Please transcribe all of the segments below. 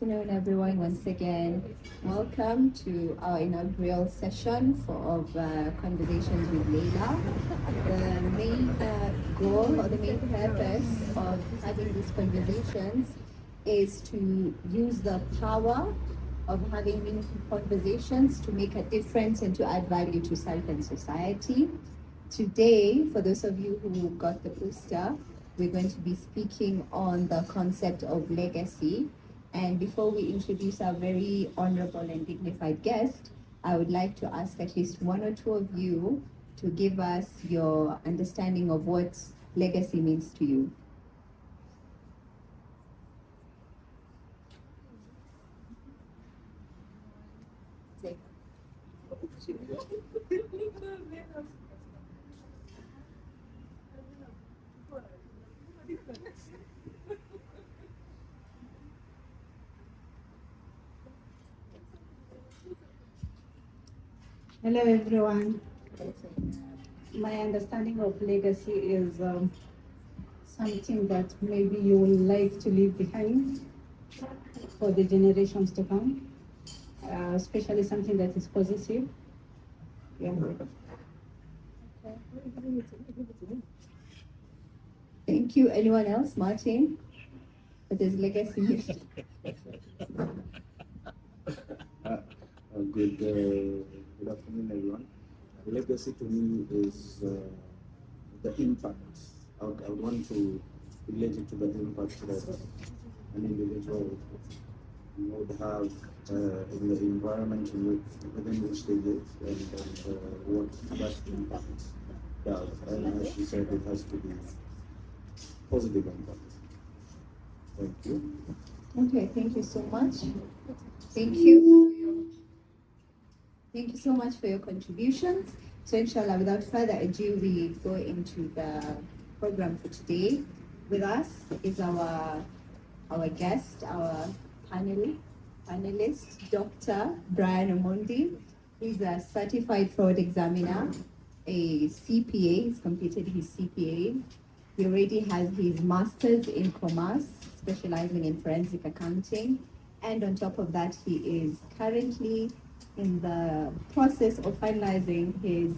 afternoon, everyone. Once again, welcome to our inaugural session of Conversations with Leila. The main goal or the main purpose of having these conversations is to use the power of having meaningful conversations to make a difference and to add value to self and society. Today, for those of you who got the poster, we're going to be speaking on the concept of legacy. And before we introduce our very honorable and dignified guest, I would like to ask at least one or two of you to give us your understanding of what legacy means to you. Hello everyone. My understanding of legacy is something that maybe you would like to leave behind for the generations to come, especially something that is positive. Yeah. Thank you. Anyone else? Martin? What does legacy mean? Good afternoon, everyone. Legacy to me is the impact. I would want to relate it to the impact that an individual would have in the environment within which they live and what that impact does. And as she said, it has to be positive impact. Thank you. Okay, thank you so much. Thank you. Thank you so much for your contributions. So inshallah, without further ado, we go into the program for today. With us is our guest, our panelist, Dr. Brian Omondi. He's a certified fraud examiner, a CPA. He's completed his CPA. He already has his master's in commerce, specializing in forensic accounting. And on top of that, he is currently in the process of finalizing his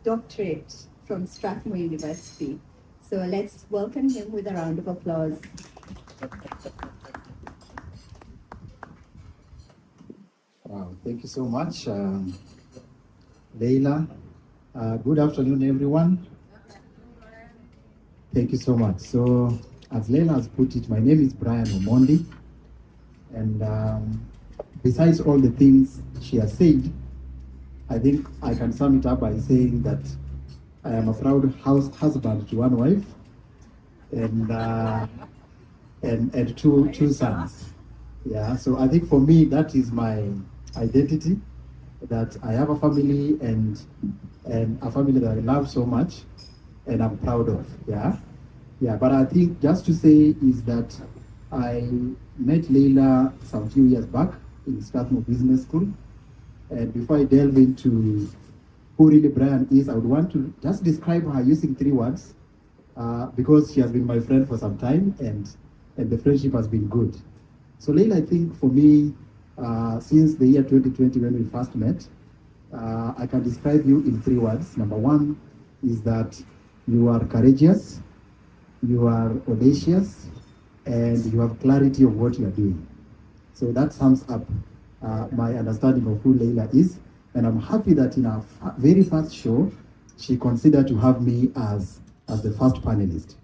doctorate from Strathmore University. So let's welcome him with a round of applause. Wow, thank you so much, Leila. Good afternoon, everyone. Thank you so much. So, as Leila has put it, my name is Brian Omondi, and besides all the things she has said, I think I can sum it up by saying that I am a proud husband to one wife and two sons. Yeah, so I think for me that is my identity, that I have a family and a family that I love so much and I'm proud of. Yeah. But I think just to say is that I met Leila some few years back in Strathmore Business School. And before I delve into who really Brian is, I would want to just describe her using 3 words, because she has been my friend for some time and the friendship has been good. So Leila, I think for me, since the year 2020 when we first met, I can describe you in 3 words. Number 1 is that you are courageous, you are audacious, and you have clarity of what you are doing. So that sums up my understanding of who Leila is, and I'm happy that in our very first show, she considered to have me as the first panelist.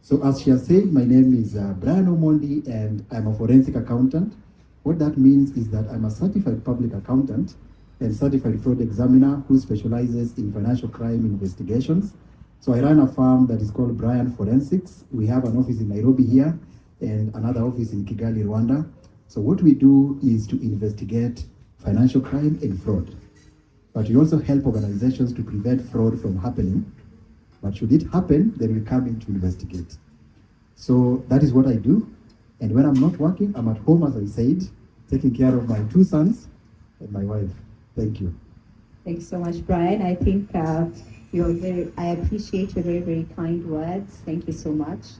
So as she has said, my name is Brian Omondi, and I'm a forensic accountant. What that means is that I'm a certified public accountant and certified fraud examiner who specializes in financial crime investigations. So I run a firm that is called Brian Forensics. We have an office in Nairobi here and another office in Kigali, Rwanda. So what we do is to investigate financial crime and fraud. But we also help organizations to prevent fraud from happening. But should it happen, then we come in to investigate. So that is what I do. And when I'm not working, I'm at home, as I said, taking care of my 2 sons and my wife. Thank you. Thanks so much, Brian. I think I appreciate your very, very kind words. Thank you so much.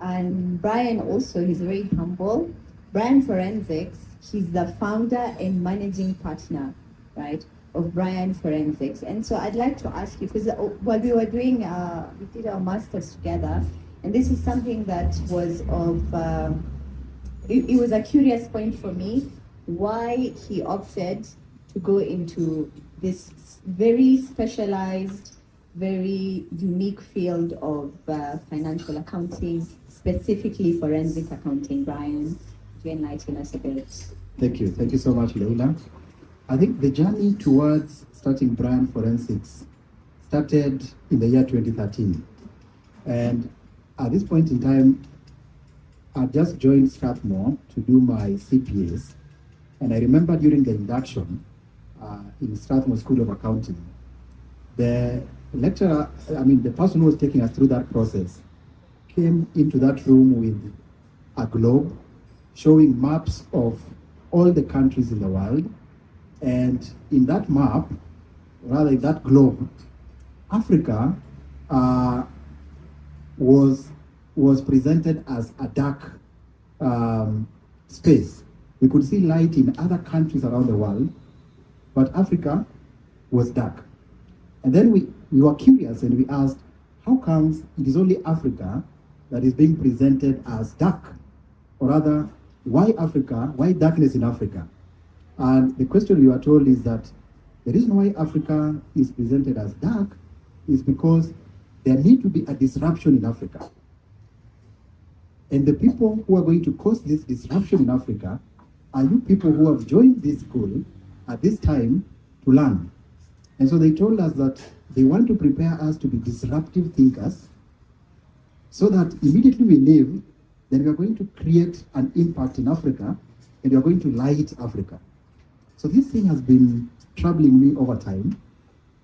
And Brian also, he's very humble, Brian Forensics, he's the founder and managing partner, right, of Brian Forensics. And so I'd like to ask you, because while we were doing, we did our masters together, and this is something that was of, it was a curious point for me, why he opted to go into this very specialized, very unique field of financial accounting, specifically forensic accounting. Brian, do you enlighten us a bit? Thank you. Thank you so much, Leila. I think the journey towards starting Brian Forensics started in the year 2013. And at this point in time, I just joined Strathmore to do my CPAs. And I remember during the induction in Strathmore School of Accounting, the lecturer, the person who was taking us through that process, came into that room with a globe showing maps of all the countries in the world. And in that map, rather in that globe, Africa was presented as a dark space. We could see light in other countries around the world, but Africa was dark. And then we were curious and we asked, how comes it is only Africa that is being presented as dark? Or rather, why Africa? Why darkness in Africa? And the question we were told is that the reason why Africa is presented as dark is because there need to be a disruption in Africa. And the people who are going to cause this disruption in Africa are you people who have joined this school at this time to learn. And so they told us that they want to prepare us to be disruptive thinkers so that immediately we leave, then we are going to create an impact in Africa and we are going to light Africa. So this thing has been troubling me over time.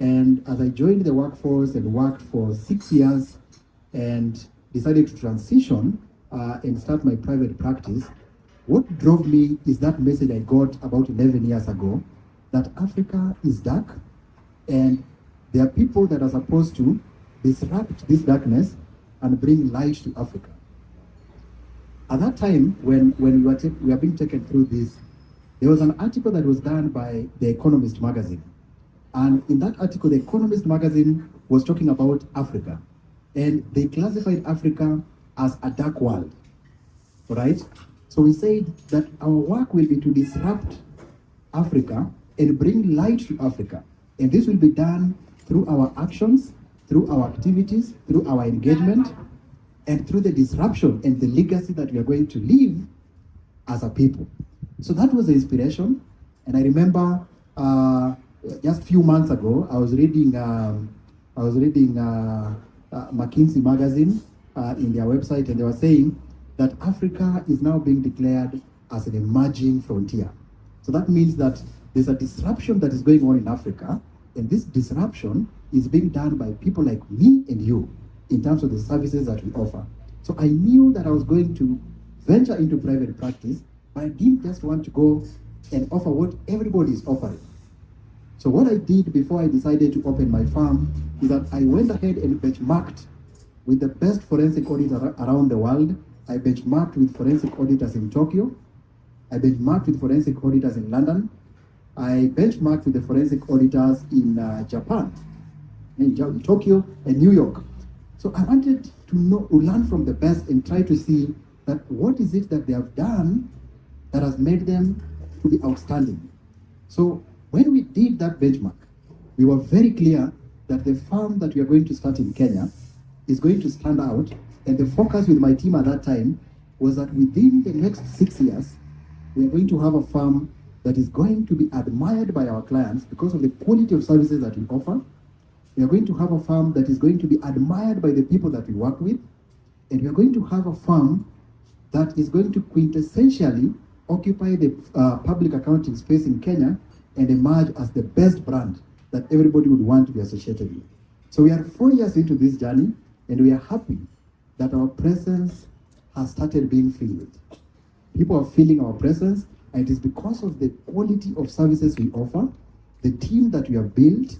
And as I joined the workforce and worked for 6 years and decided to transition and start my private practice, what drove me is that message I got about 11 years ago, that Africa is dark and there are people that are supposed to disrupt this darkness and bring light to Africa. At that time, when we were being taken through this, there was an article that was done by The Economist magazine. And in that article, The Economist magazine was talking about Africa. And they classified Africa as a dark world, right? So we said that our work will be to disrupt Africa and bring light to Africa. And this will be done through our actions, through our activities, through our engagement, and through the disruption and the legacy that we are going to leave as a people. So that was the inspiration. And I remember just a few months ago, I was reading McKinsey magazine in their website, and they were saying that Africa is now being declared as an emerging frontier. So that means that there's a disruption that is going on in Africa, and this disruption is being done by people like me and you in terms of the services that we offer. So I knew that I was going to venture into private practice, but I didn't just want to go and offer what everybody is offering. So what I did before I decided to open my firm is that I went ahead and benchmarked with the best forensic auditors around the world. I benchmarked with forensic auditors in Tokyo. I benchmarked with forensic auditors in London. I benchmarked with the forensic auditors in Japan, in Tokyo and New York. So I wanted to learn from the best and try to see that what is it that they have done that has made them to be outstanding. So when we did that benchmark, we were very clear that the firm that we are going to start in Kenya is going to stand out. And the focus with my team at that time was that within the next 6 years, we are going to have a firm that is going to be admired by our clients because of the quality of services that we offer. We are going to have a firm that is going to be admired by the people that we work with. And we are going to have a firm that is going to quintessentially occupy the public accounting space in Kenya and emerge as the best brand that everybody would want to be associated with. So we are 4 years into this journey, and we are happy that our presence has started being felt. People are feeling our presence, and it is because of the quality of services we offer, the team that we have built,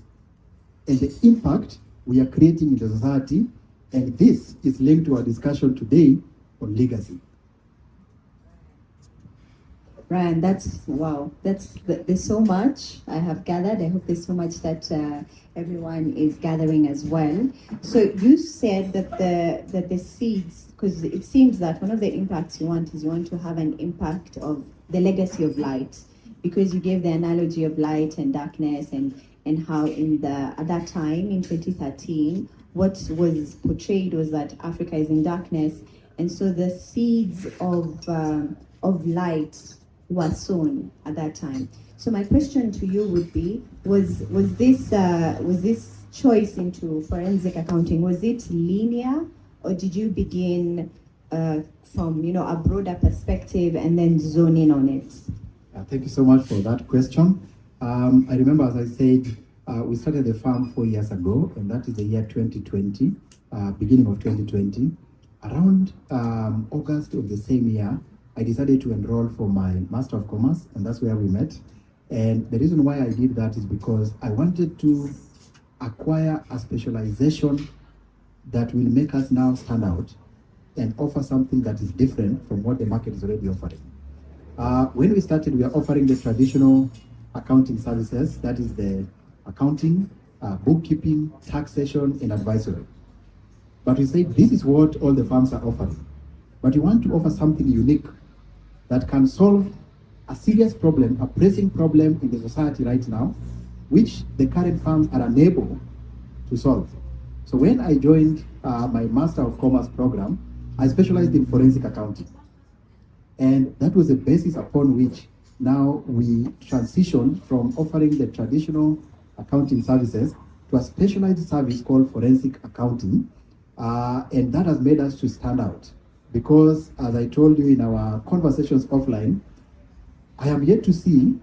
and the impact we are creating in the society. And this is linked to our discussion today on legacy. Ryan, that's wow. There's so much I have gathered. I hope there's so much that everyone is gathering as well. So you said that the seeds, because it seems that one of the impacts you want is you want to have an impact of the legacy of light, because you gave the analogy of light and darkness and how at that time in 2013 what was portrayed was that Africa is in darkness, and so the seeds of light were sown at that time. So my question to you would be: was this choice into forensic accounting, was it linear, or did you begin from a broader perspective and then zone in on it? Thank you so much for that question. I remember, as I said, we started the farm 4 years ago, and that is the year 2020, beginning of 2020. Around August of the same year, I decided to enroll for my Master of Commerce, and that's where we met. And the reason why I did that is because I wanted to acquire a specialization that will make us now stand out and offer something that is different from what the market is already offering. When we started, we are offering the traditional accounting services, that is the accounting, bookkeeping, taxation, and advisory. But we say this is what all the firms are offering. But we want to offer something unique that can solve a serious problem, a pressing problem in the society right now, which the current firms are unable to solve. So when I joined my Master of Commerce program, I specialized in forensic accounting. And that was the basis upon which now we transitioned from offering the traditional accounting services to a specialized service called forensic accounting. And that has made us to stand out. Because as I told you in our conversations offline, I am yet to see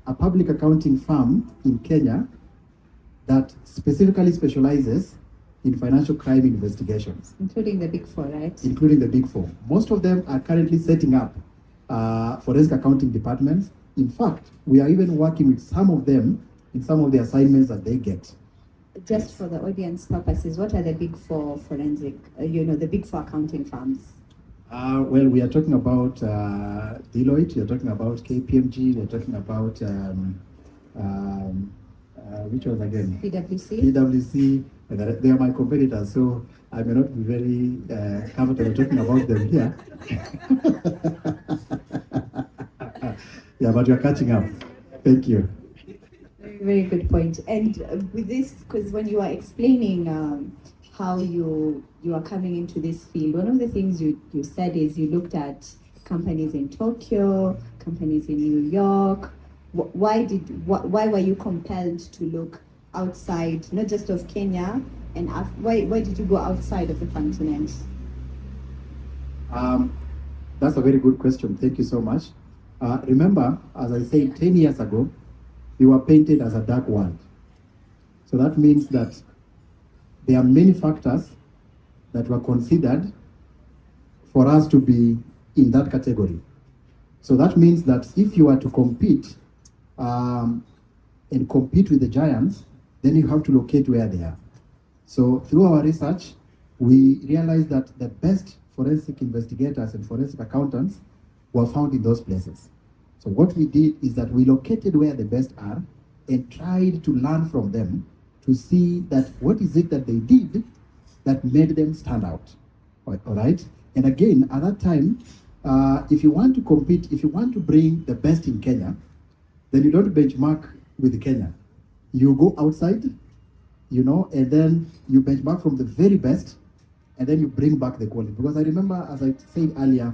a public accounting firm in Kenya that specifically specializes in financial crime investigations. Including the Big Four, right? Including the Big Four. Most of them are currently setting up forensic accounting departments. In fact, we are even working with some of them in some of the assignments that they get. Just for the audience purposes, what are the Big Four forensic, the Big Four accounting firms? Well, we are talking about Deloitte, we are talking about KPMG, we are talking about which ones again? PwC. PwC. They are my competitors, so I may not be very comfortable talking about them here. Yeah, but you're catching up. Thank you. Very good point. And with this, because when you are explaining how you are coming into this field, one of the things you said is you looked at companies in Tokyo, companies in New York. Why were you compelled to look outside, not just of Kenya, and why did you go outside of the continent? That's a very good question. Thank you so much. Remember, as I said, 10 years ago, we were painted as a dark world. So that means that there are many factors that were considered for us to be in that category. So that means that if you are to compete and compete with the giants, then you have to locate where they are. So through our research, we realized that the best forensic investigators and forensic accountants were found in those places. So what we did is that we located where the best are and tried to learn from them to see that what is it that they did that made them stand out. All right? And again, at that time, if you want to compete, if you want to bring the best in Kenya, then you don't benchmark with Kenya. You go outside, and then you benchmark from the very best, and then you bring back the quality. Because I remember, as I said earlier,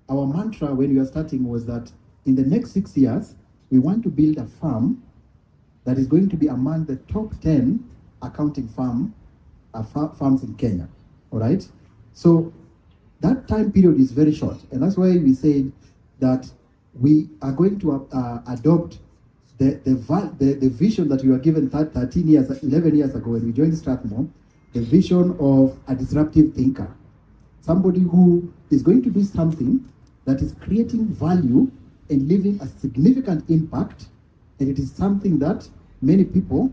our mantra when we were starting was that in the next 6 years, we want to build a firm that is going to be among the top 10 accounting firms in Kenya. All right? So that time period is very short. And that's why we said that we are going to adopt the vision that we were given 11 years ago when we joined Strathmore, the vision of a disruptive thinker. Somebody who is going to do something that is creating value and leaving a significant impact, and it is something that many people,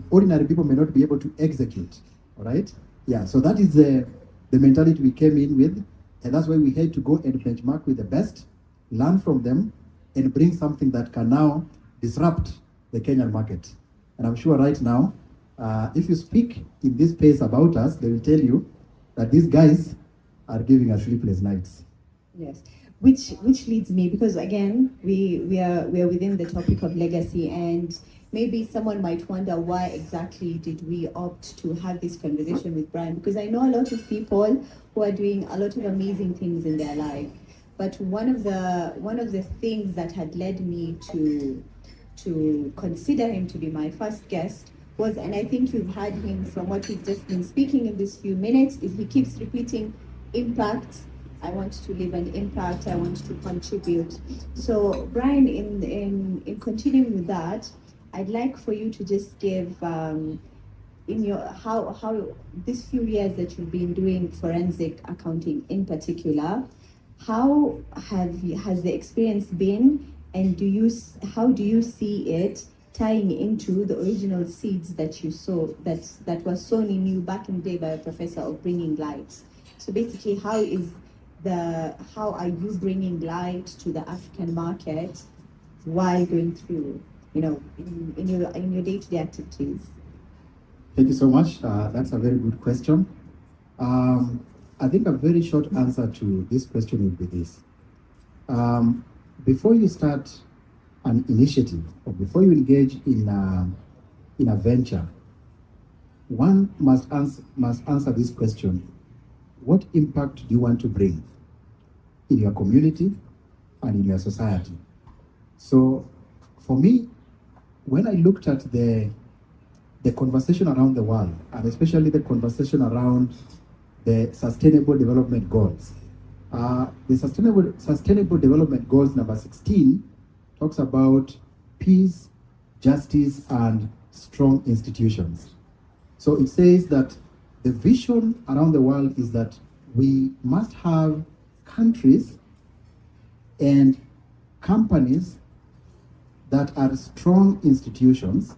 ordinary people, may not be able to execute. All right? Yeah, so that is the mentality we came in with, and that's why we had to go and benchmark with the best learn from them, and bring something that can now disrupt the Kenyan market. And I'm sure right now, if you speak in this space about us, they will tell you that these guys are giving us sleepless nights. Yes, which leads me, because again we are within the topic of legacy, and maybe someone might wonder why exactly did we opt to have this conversation with Brian, because I know a lot of people who are doing a lot of amazing things in their life, but one of the things that had led me to consider him to be my first guest was, and I think you've heard him from what he's just been speaking in these few minutes, is he keeps repeating impact. I want to leave an impact. I want to contribute. So, Brian, in continuing with that, I'd like for you to just give in your how these few years that you've been doing forensic accounting in particular, how has the experience been, and how do you see it tying into the original seeds that you saw that was sown in you back in the day by a professor of bringing light? So basically, how are you bringing light to the African market while going through, in your day-to-day activities? Thank you so much. That's a very good question. I think a very short answer to this question would be this. Before you start an initiative or before you engage in a venture, one must answer this question: what impact do you want to bring in your community and in your society? So for me, when I looked at the conversation around the world, and especially the conversation around the Sustainable Development Goals, the Sustainable Development Goals number 16 talks about peace, justice, and strong institutions. So it says that the vision around the world is that we must have countries and companies that are strong institutions.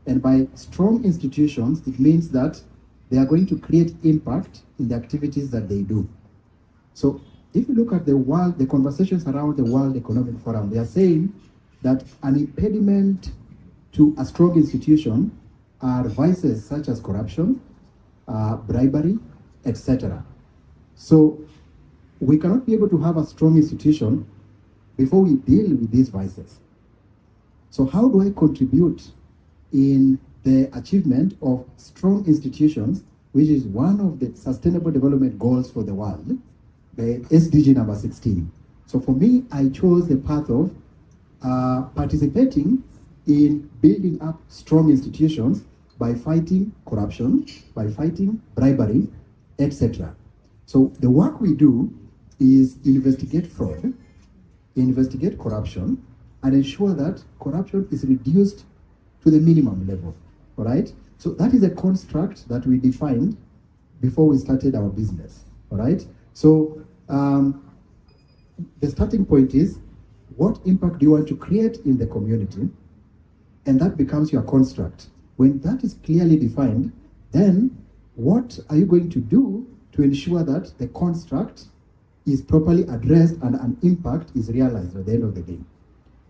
And by strong institutions, it means that they are going to create impact in the activities that they do. So if you look at the conversations around the World Economic Forum, they are saying that an impediment to a strong institution are vices such as corruption, bribery, etc. So we cannot be able to have a strong institution before we deal with these vices. So how do I contribute in the achievement of strong institutions, which is one of the Sustainable Development Goals for the world, the SDG number 16. So for me, I chose the path of participating in building up strong institutions by fighting corruption, by fighting bribery, etc. So the work we do is investigate fraud, investigate corruption, and ensure that corruption is reduced to the minimum level. All right? So that is a construct that we defined before we started our business. All right? So the starting point is, what impact do you want to create in the community? And that becomes your construct. When that is clearly defined, then what are you going to do to ensure that the construct is properly addressed and an impact is realized at the end of the day?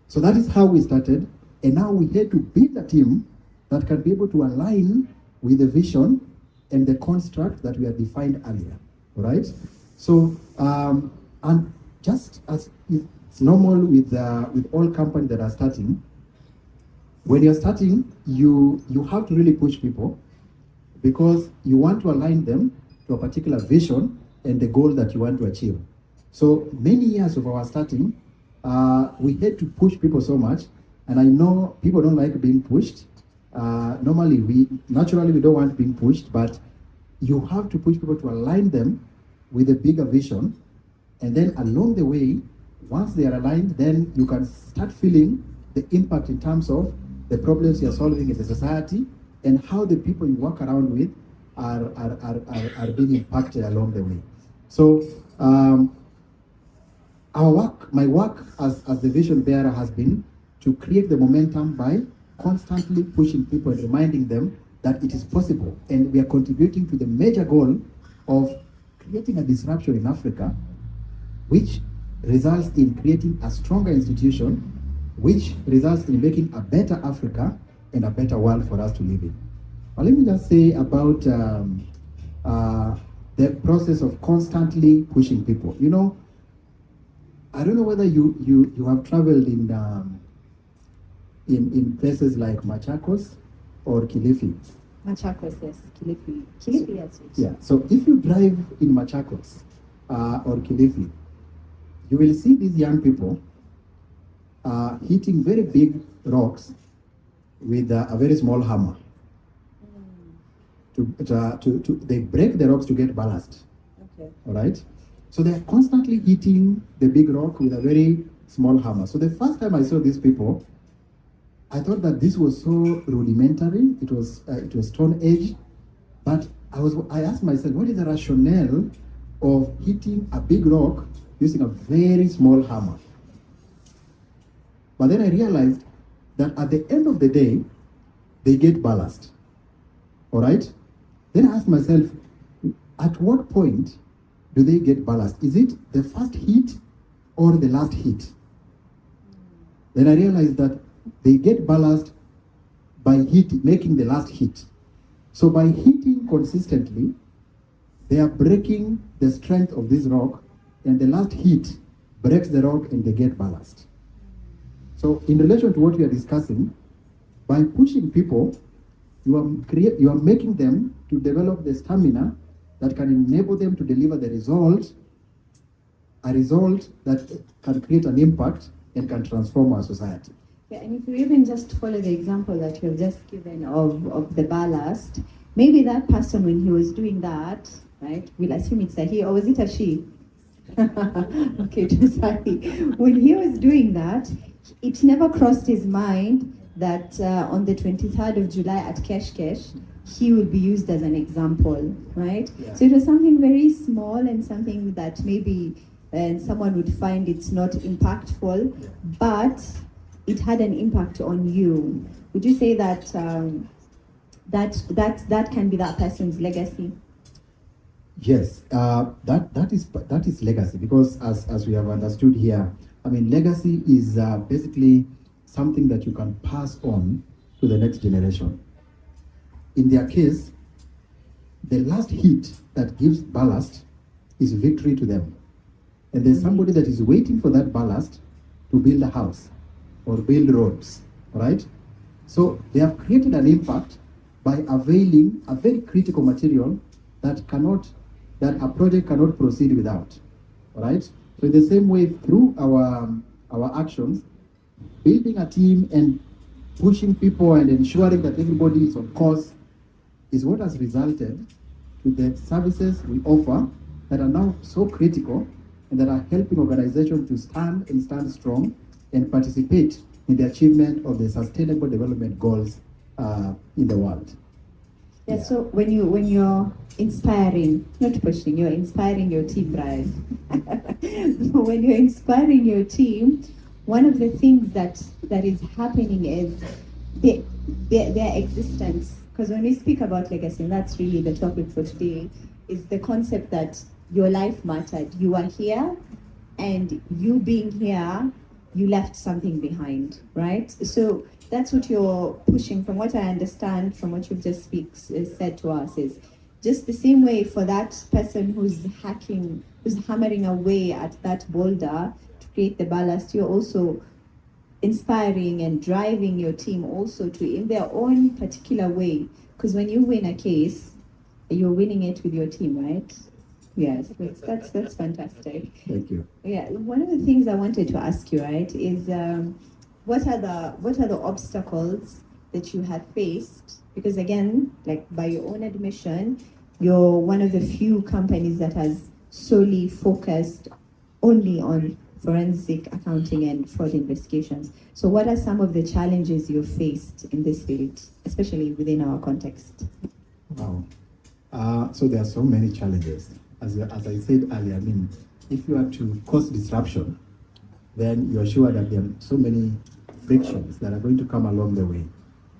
So that is how we started. And now we had to build a team that can be able to align with the vision and the construct that we had defined earlier. All right? So, and just as it's normal with all companies that are starting, when you're starting, you have to really push people because you want to align them to a particular vision and the goal that you want to achieve. So many years of our starting, we had to push people so much, and I know people don't like being pushed. Naturally we don't want being pushed, but you have to push people to align them with a bigger vision, and then along the way, once they are aligned, then you can start feeling the impact in terms of the problems you're solving in the society and how the people you work around with are being impacted along the way. So my work as the vision bearer has been to create the momentum by constantly pushing people and reminding them that it is possible, and we are contributing to the major goal of creating a disruption in Africa, which results in creating a stronger institution, which results in making a better Africa and a better world for us to live in. But let me just say about the process of constantly pushing people. You know, I don't know whether you have traveled in places like Machakos or Kilifi. Machakos, yes. Kilifi. Kilifi, yes. Yeah. So if you drive in Machakos or Kilifi, you will see these young people hitting very big rocks with a very small hammer. They break the rocks to get ballast. Okay. All right. So they are constantly hitting the big rock with a very small hammer. So the first time I saw these people, I thought that this was so rudimentary. It was stone age, but I asked myself, what is the rationale of hitting a big rock using a very small hammer? But then I realized that at the end of the day, they get ballast. All right? Then I asked myself, at what point do they get ballast? Is it the first hit or the last hit? Then I realized that they get ballast by making the last hit. So by hitting consistently, they are breaking the strength of this rock, and the last hit breaks the rock and they get ballast. So in relation to what we are discussing, by pushing people, you are making them to develop the stamina that can enable them to deliver a result that can create an impact and can transform our society. Yeah, and if you even just follow the example that you've just given of the ballast, maybe that person, when he was doing that, right, we'll assume it's a he, or was it a she? Okay, sorry. When he was doing that, it never crossed his mind that on the 23rd of July at Kesh, he will be used as an example, right? Yeah. So it was something very small and something that maybe someone would find it's not impactful, but it had an impact on you. Would you say that that can be that person's legacy? Yes, that is legacy, because as we have understood here, I mean, legacy is basically something that you can pass on to the next generation. In their case, the last hit that gives ballast is victory to them. And there's somebody that is waiting for that ballast to build a house or build roads, right? So they have created an impact by availing a very critical material that a project cannot proceed without, right? So in the same way, through our actions, building a team and pushing people and ensuring that everybody is on course is what has resulted to the services we offer that are now so critical and that are helping organizations to stand strong and participate in the achievement of the sustainable development goals in the world. Yeah, so when you're inspiring, not pushing, you're inspiring your team, Brian. When you're inspiring your team, one of the things that is happening is their existence. Because when we speak about legacy, and that's really the topic for today, is the concept that your life mattered. You are here, and you being here, you left something behind, right? So that's what you're pushing. From what I understand, from what you've just said to us, is just the same way for that person who's hammering away at that boulder to create the ballast, you're also inspiring and driving your team also to, in their own particular way. Because when you win a case, you're winning it with your team, right? Yes, that's fantastic. Thank you. Yeah, one of the things I wanted to ask you, right, is what are the obstacles that you have faced? Because again, like by your own admission, you're one of the few companies that has solely focused only on forensic accounting and fraud investigations. So what are some of the challenges you've faced in this field, especially within our context? Wow. So there are so many challenges. As I said earlier, I mean, if you are to cause disruption, then you're sure that there are so many frictions that are going to come along the way.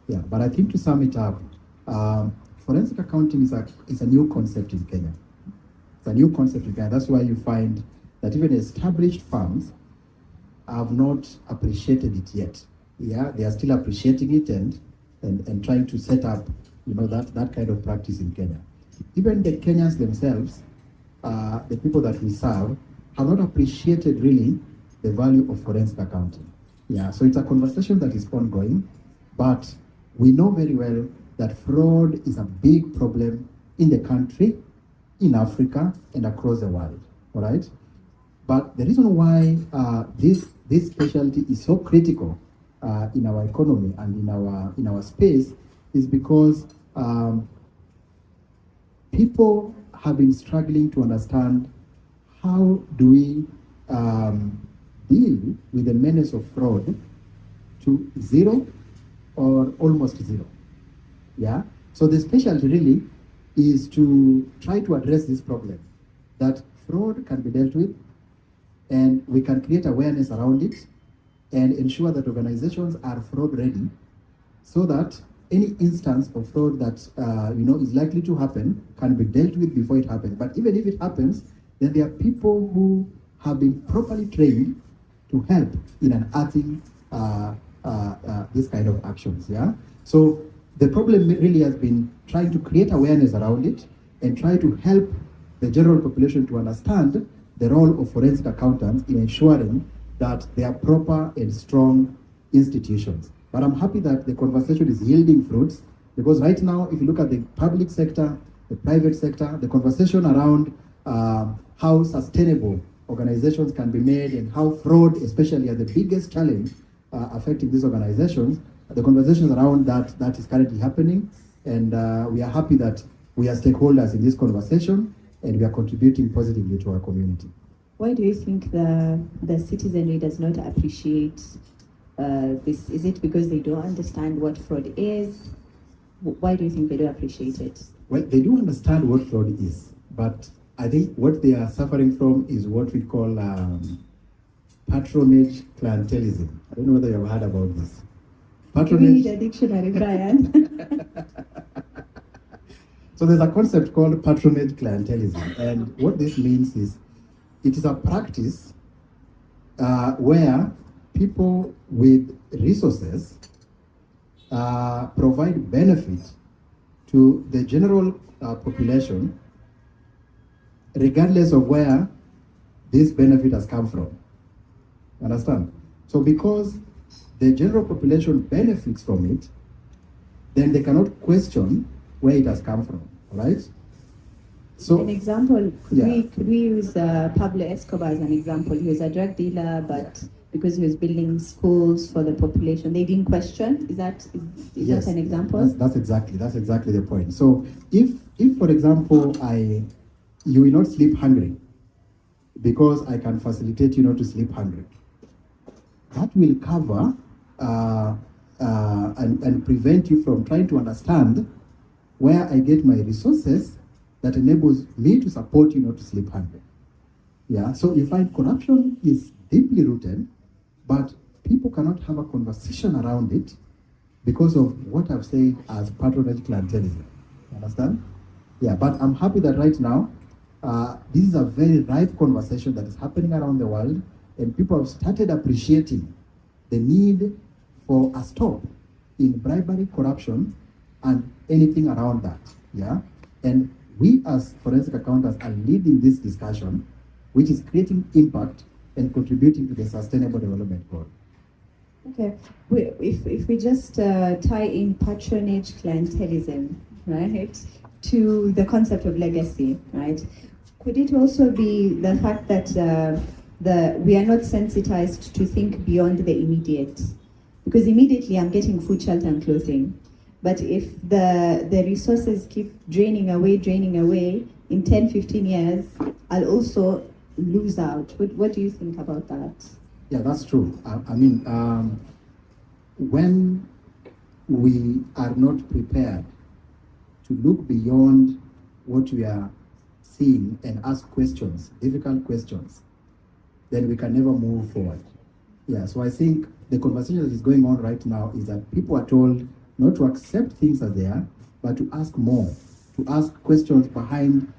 Yeah, but I think to sum it up, forensic accounting is a new concept in Kenya. It's a new concept in Kenya. That's why you find that even established firms have not appreciated it yet. Yeah, they are still appreciating it and trying to set up, that kind of practice in Kenya. Even the Kenyans themselves, the people that we serve, have not appreciated really the value of forensic accounting. Yeah, so it's a conversation that is ongoing, but we know very well that fraud is a big problem in the country, in Africa, and across the world. All right. But the reason why this specialty is so critical in our economy and in our space is because people have been struggling to understand how do we deal with the menace of fraud to zero or almost zero. Yeah. So the specialty really is to try to address this problem, that fraud can be dealt with, and we can create awareness around it and ensure that organizations are fraud ready, so that any instance of fraud that is likely to happen can be dealt with before it happens. But even if it happens, then there are people who have been properly trained to help in unearthing this kind of actions. Yeah. So the problem really has been trying to create awareness around it and try to help the general population to understand the role of forensic accountants in ensuring that they are proper and strong institutions. But I'm happy that the conversation is yielding fruits, because right now, if you look at the public sector, the private sector, the conversation around how sustainable organizations can be made and how fraud, especially, are the biggest challenge affecting these organizations, the conversations around that is currently happening, and we are happy that we are stakeholders in this conversation and we are contributing positively to our community. Why do you think the citizenry does not appreciate this? Is it because they don't understand what fraud is? Why do you think they don't appreciate it? Well, they do understand what fraud is, but I think what they are suffering from is what we call patronage clientelism. I don't know whether you have heard about this. Patronage. You need a dictionary, Brian. So there's a concept called patronage clientelism, and what this means is it is a practice where people with resources provide benefit to the general population, regardless of where this benefit has come from. Understand? So because the general population benefits from it, then they cannot question where it has come from, right? So an example, could we use Pablo Escobar as an example? He was a drug dealer, but because he was building schools for the population, they didn't question. Is that an example? That's exactly the point. So if for example you will not sleep hungry because I can facilitate you not to sleep hungry, that will cover and prevent you from trying to understand where I get my resources that enables me to support you not to sleep hungry. Yeah, so you find corruption is deeply rooted, but people cannot have a conversation around it because of what I've said as patronage clientelism. Understand? Yeah, but I'm happy that right now, this is a very ripe conversation that is happening around the world, and people have started appreciating the need for a stop in bribery, corruption, and anything around that. Yeah, and we as forensic accountants are leading this discussion, which is creating impact and contributing to the sustainable development goal. Okay, if we just tie in patronage clientelism, right, to the concept of legacy, right, could it also be the fact that we are not sensitized to think beyond the immediate? Because immediately I'm getting food, shelter, and clothing. But if the resources keep draining away, in 10, 15 years, I'll also lose out. What do you think about that? Yeah, that's true. I mean, when we are not prepared to look beyond what we are seeing and ask questions, difficult questions, then we can never move forward. Yeah, so I think the conversation that is going on right now is that people are told not to accept things as they are, but to ask more, to ask questions behind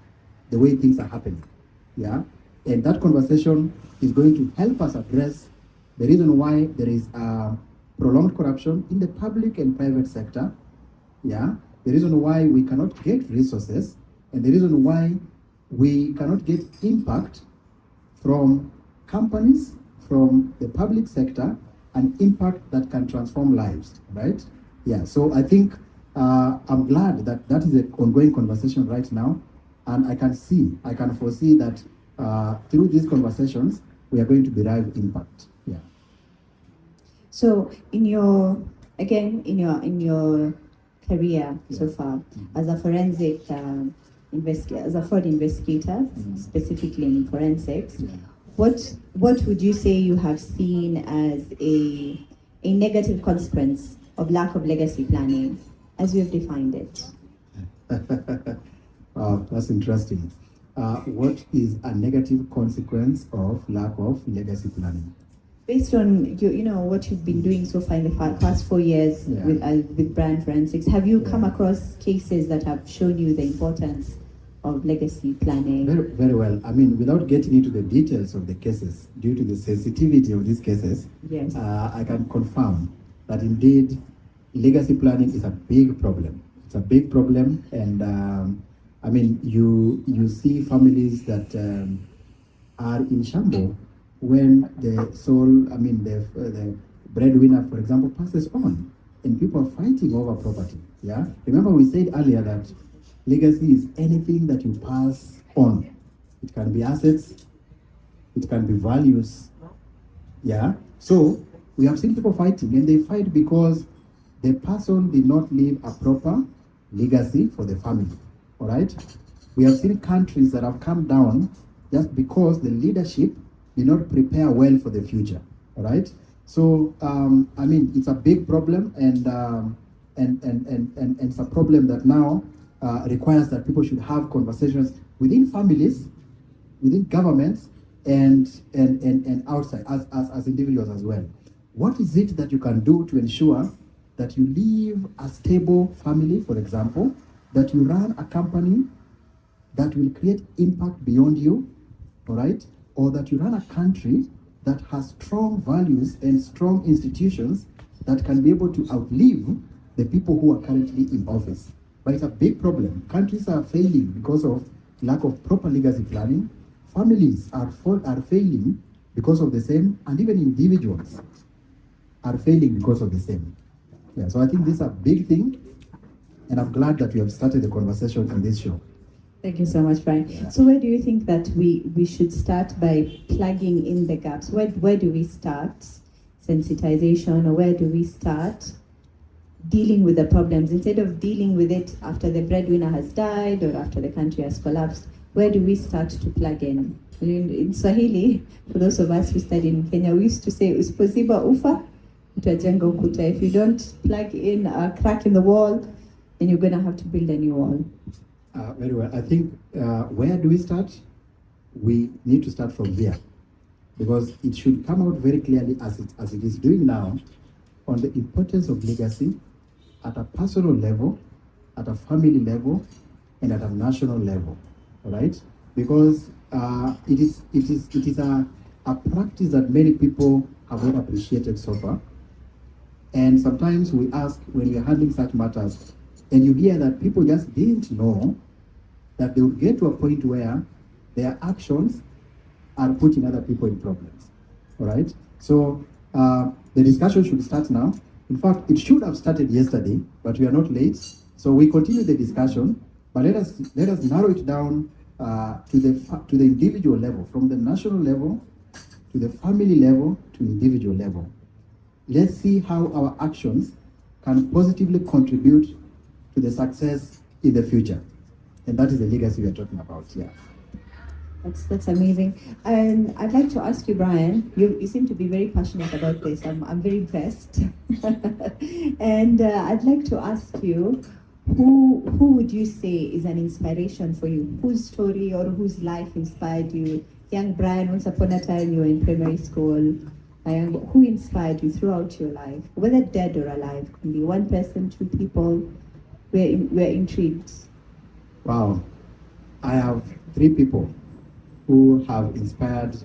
the way things are happening. Yeah, And that conversation is going to help us address the reason why there is prolonged corruption in the public and private sector. Yeah, the reason why we cannot get resources, and the reason why we cannot get impact from companies, from the public sector, an impact that can transform lives, right? Yeah, so I think I'm glad that that is an ongoing conversation right now, and I can foresee that through these conversations, we are going to derive impact. Yeah. So in your career so far as a forensic as a fraud investigator, specifically in forensics, what would you say you have seen as a negative consequence of lack of legacy planning as you have defined it? Wow, that's interesting. What is a negative consequence of lack of legacy planning? Based on what you've been doing so far in the past 4 years with brand forensics, have you come across cases that have shown you the importance of legacy planning? Very, very well. I mean, without getting into the details of the cases, due to the sensitivity of these cases, yes, I can confirm that indeed legacy planning is a big problem. It's a big problem, and I mean, you see families that are in shambles when the breadwinner, for example, passes on, and people are fighting over property. Yeah. Remember, we said earlier that legacy is anything that you pass on. It can be assets, it can be values. Yeah. So we have seen people fighting, and they fight because the person did not leave a proper legacy for the family. All right. We have seen countries that have come down just because the leadership did not prepare well for the future. All right. So I mean, it's a big problem, and it's a problem that now requires that people should have conversations within families, within governments, and outside as individuals as well. What is it that you can do to ensure that you leave a stable family, for example, that you run a company that will create impact beyond you, all right? Or that you run a country that has strong values and strong institutions that can be able to outlive the people who are currently in office. But it's a big problem. Countries are failing because of lack of proper legacy planning. Families are failing because of the same, and even individuals are failing because of the same. Yeah, so I think this is a big thing, and I'm glad that we have started the conversation on this show. Thank you so much, Brian. Yeah. So where do you think that we should start by plugging in the gaps? Where do we start sensitization, or where do we start dealing with the problems instead of dealing with it after the breadwinner has died or after the country has collapsed? Where do we start to plug in? In Swahili, for those of us who studied in Kenya, we used to say usipoziba ufa utajenga ukuta. If you don't plug in a crack in the wall, then you're going to have to build a new wall. Very well. I think where do we start? We need to start from here, because it should come out very clearly as it is doing now on the importance of legacy at a personal level, at a family level, and at a national level. All right, because it is a practice that many people have not appreciated so far, and sometimes we ask when we are handling such matters, and you hear that people just didn't know that they would get to a point where their actions are putting other people in problems. All right, so the discussion should start now. In fact, it should have started yesterday, but we are not late. So we continue the discussion, but let us narrow it down to the individual level, from the national level to the family level to individual level. Let's see how our actions can positively contribute to the success in the future, and that is the legacy we are talking about. Yeah. That's amazing. And I'd like to ask you, Brian, you seem to be very passionate about this. I'm very impressed. And I'd like to ask you, who would you say is an inspiration for you? Whose story or whose life inspired you? Young Brian, once upon a time you were in primary school. Who inspired you throughout your life? Whether dead or alive, can be one person, two people. We're intrigued. Wow. I have three people who have inspired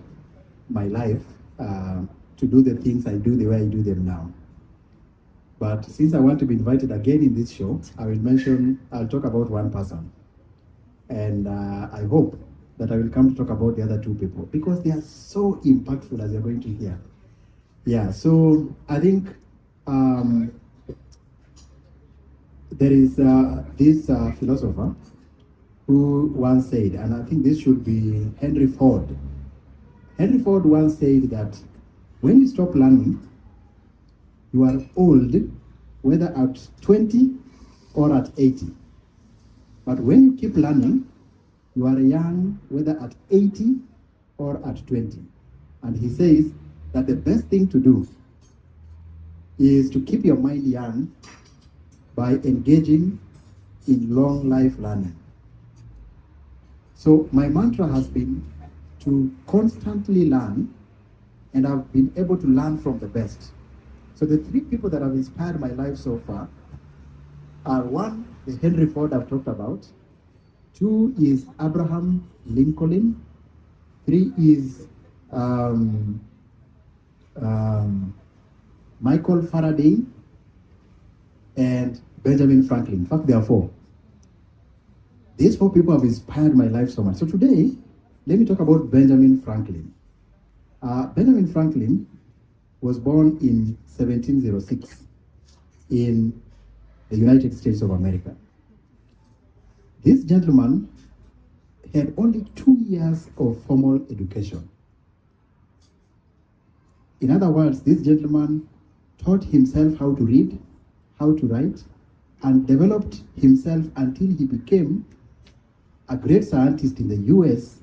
my life to do the things I do the way I do them now. But since I want to be invited again in this show, I'll talk about one person. And I hope that I will come to talk about the other two people because they are so impactful, as you're going to hear. Yeah, so I think there is this philosopher who once said, and I think this should be Henry Ford. Henry Ford once said that when you stop learning, you are old, whether at 20 or at 80. But when you keep learning, you are young, whether at 80 or at 20. And he says that the best thing to do is to keep your mind young by engaging in long life learning. So my mantra has been to constantly learn, and I've been able to learn from the best. So the three people that have inspired my life so far are: one, the Henry Ford I've talked about; two is Abraham Lincoln; three is Michael Faraday; and Benjamin Franklin. In fact, there are four. These four people have inspired my life so much. So today, let me talk about Benjamin Franklin. Benjamin Franklin was born in 1706 in the United States of America. This gentleman had only 2 years of formal education. In other words, this gentleman taught himself how to read, how to write, and developed himself until he became a great scientist in the US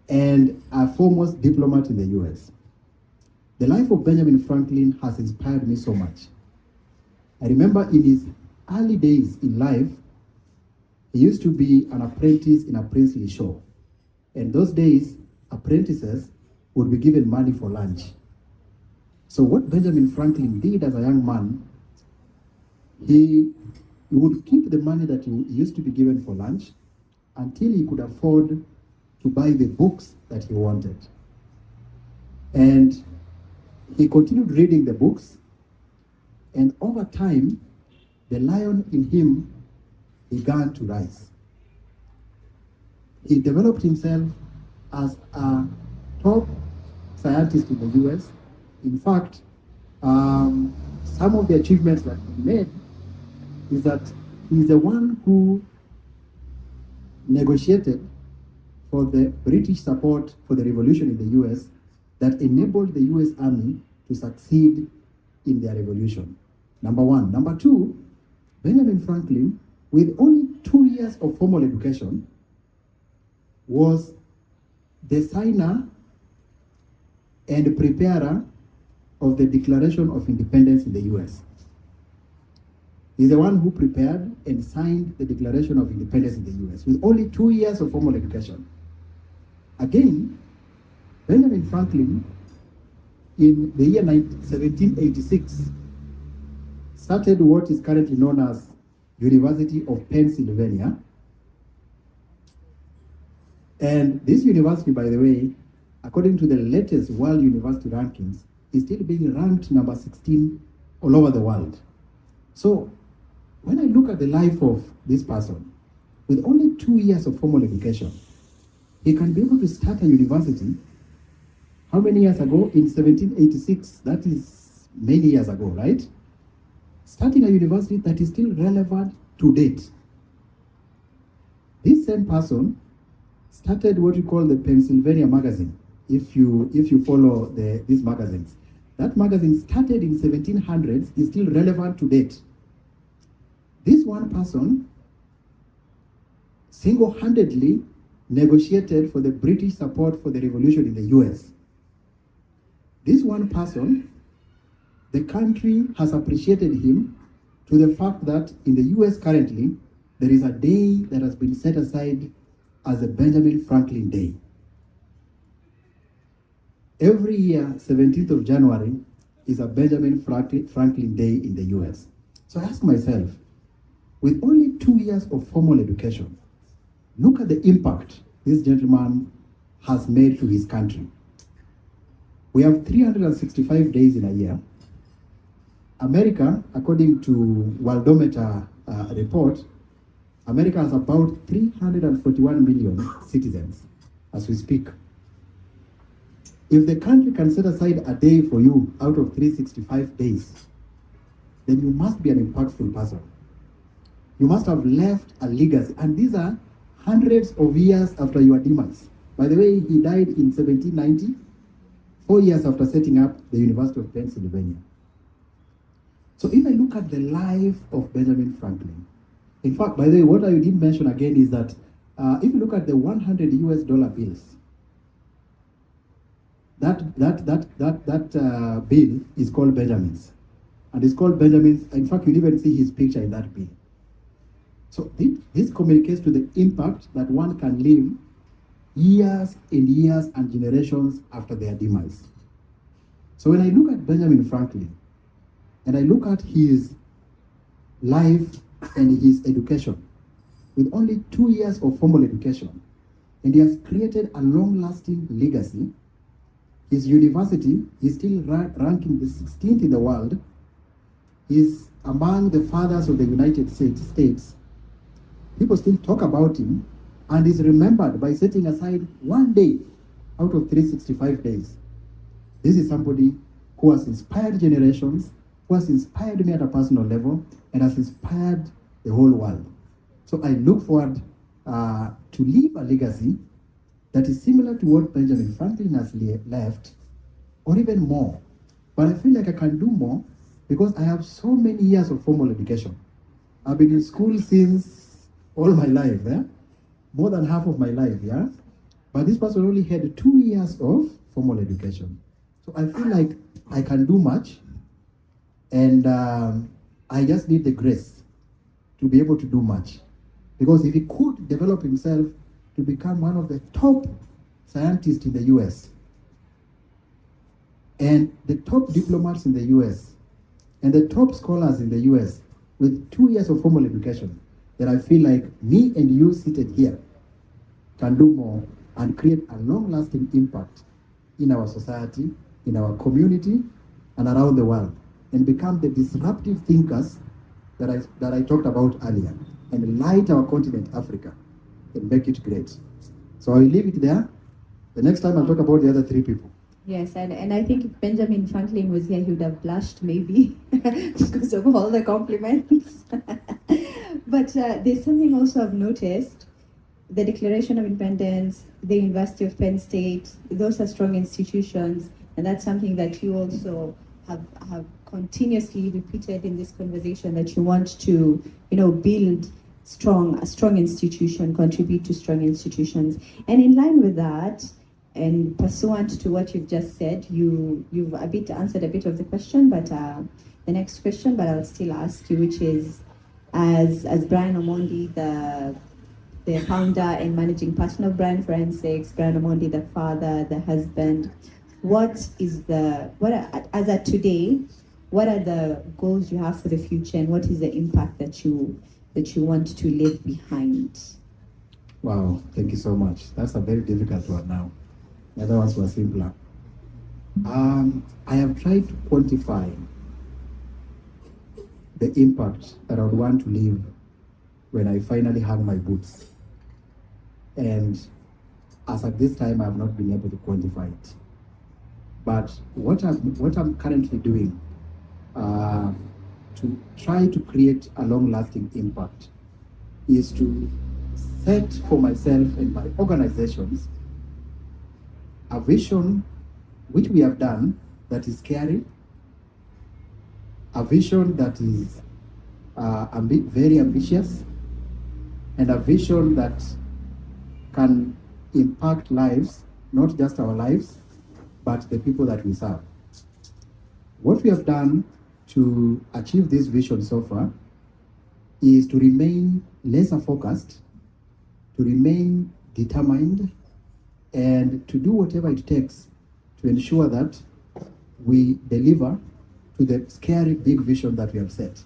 and a foremost diplomat in the US. The life of Benjamin Franklin has inspired me so much. I remember in his early days in life, he used to be an apprentice in a princely show. And those days, apprentices would be given money for lunch. So what Benjamin Franklin did as a young man, he would keep the money that he used to be given for lunch until he could afford to buy the books that he wanted. And he continued reading the books, and over time, the lion in him began to rise. He developed himself as a top scientist in the US. In fact, some of the achievements that he made is that he's the one who negotiated for the British support for the revolution in the US that enabled the US Army to succeed in their revolution. Number one. Number two, Benjamin Franklin, with only 2 years of formal education, was the signer and preparer of the Declaration of Independence in the US. He's the one who prepared and signed the Declaration of Independence in the US with only 2 years of formal education. Again, Benjamin Franklin, in the year 1786, started what is currently known as University of Pennsylvania. And this university, by the way, according to the latest World University rankings, is still being ranked number 16 all over the world. So when I look at the life of this person, with only 2 years of formal education, he can be able to start a university. How many years ago? In 1786, that is many years ago, right? Starting a university that is still relevant to date. This same person started what we call the Pennsylvania magazine. If you follow these magazines, that magazine started in 1700s, is still relevant to date. This one person single-handedly negotiated for the British support for the revolution in the US. This one person, the country has appreciated him to the fact that in the US currently, there is a day that has been set aside as the Benjamin Franklin Day. Every year, 17th of January, is a Benjamin Franklin Day in the US. So I ask myself, with only 2 years of formal education, look at the impact this gentleman has made to his country. We have 365 days in a year. America, according to Worldometer report, America has about 341 million citizens as we speak. If the country can set aside a day for you out of 365 days, then you must be an impactful person. You must have left a legacy. And these are hundreds of years after your demise. By the way, he died in 1790, 4 years after setting up the University of Pennsylvania. So if I look at the life of Benjamin Franklin, in fact, by the way, what I didn't mention again is that if you look at the 100 US dollar bills, that bill is called Benjamin's. And it's called Benjamin's. In fact, you'll even see his picture in that bill. So this communicates to the impact that one can live years and years and generations after their demise. So when I look at Benjamin Franklin, and I look at his life and his education, with only 2 years of formal education, and he has created a long-lasting legacy. His university is still ranking the 16th in the world. He's among the fathers of the United States. People still talk about him, and is remembered by setting aside 1 day out of 365 days. This is somebody who has inspired generations, who has inspired me at a personal level, and has inspired the whole world. So I look forward to leave a legacy that is similar to what Benjamin Franklin has left, or even more. But I feel like I can do more because I have so many years of formal education. I've been in school since all my life, more than half of my life, But this person only had 2 years of formal education. So I feel like I can do much, and I just need the grace to be able to do much. Because if he could develop himself to become one of the top scientists in the US, and the top diplomats in the US, and the top scholars in the US with 2 years of formal education, then I feel like me and you seated here can do more and create a long-lasting impact in our society, in our community, and around the world, and become the disruptive thinkers that I talked about earlier, and light our continent, Africa, and make it great. So I will leave it there. The next time I'll talk about the other 3 people. Yes, and I think if Benjamin Franklin was here, he would have blushed maybe because of all the compliments. But there's something also I've noticed. The Declaration of Independence, the University of Penn State, those are strong institutions, and that's something that you also have continuously repeated in this conversation, that you want to, build a strong institution, contribute to strong institutions. And in line with that, and pursuant to what you've just said, you've answered a bit of the question, but the next question, but I'll still ask you, which is, as Brian Omondi, the founder and managing partner of Brian Forensics, Brian Omondi, the father, the husband, as at today, what are the goals you have for the future, and what is the impact that you want to leave behind? Wow, thank you so much. That's a very difficult one now. The other ones were simpler. I have tried to quantify the impact that I would want to leave when I finally hang my boots. And as at this time, I have not been able to quantify it. But what I'm currently doing to try to create a long-lasting impact is to set for myself and my organizations a vision which we have done that is scary, a vision that is very ambitious, and a vision that can impact lives, not just our lives, but the people that we serve. What we have done to achieve this vision so far is to remain laser focused, to remain determined, and to do whatever it takes to ensure that we deliver to the scary big vision that we have set.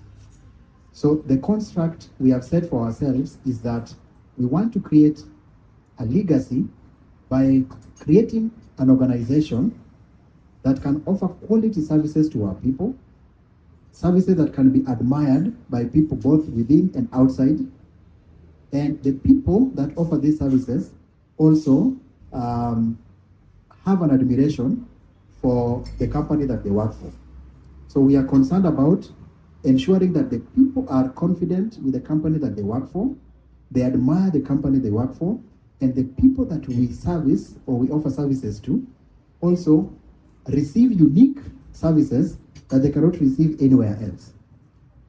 So the construct we have set for ourselves is that we want to create a legacy by creating an organization that can offer quality services to our people, services that can be admired by people both within and outside, and the people that offer these services also have an admiration for the company that they work for. So we are concerned about ensuring that the people are confident with the company that they work for, they admire the company they work for, and the people that we service or we offer services to also receive unique services that they cannot receive anywhere else.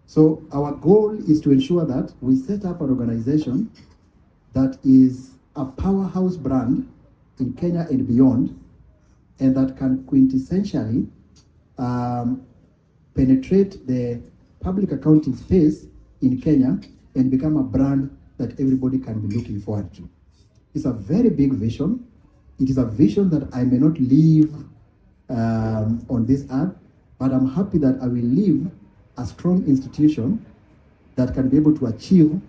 So our goal is to ensure that we set up an organization that is a powerhouse brand in Kenya and beyond, and that can quintessentially penetrate the public accounting space in Kenya and become a brand that everybody can be looking forward to. It's a very big vision. It is a vision that I may not live on this earth, but I'm happy that I will leave a strong institution that can be able to achieve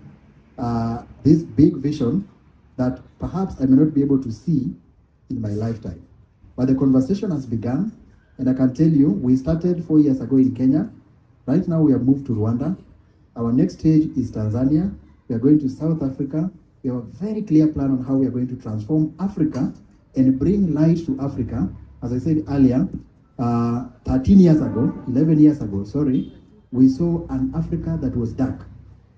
this big vision that perhaps I may not be able to see in my lifetime. But the conversation has begun, and I can tell you, we started 4 years ago in Kenya. Right now we have moved to Rwanda. Our next stage is Tanzania. We are going to South Africa. We have a very clear plan on how we are going to transform Africa and bring light to Africa. As I said earlier, 13 years ago, 11 years ago, sorry, we saw an Africa that was dark.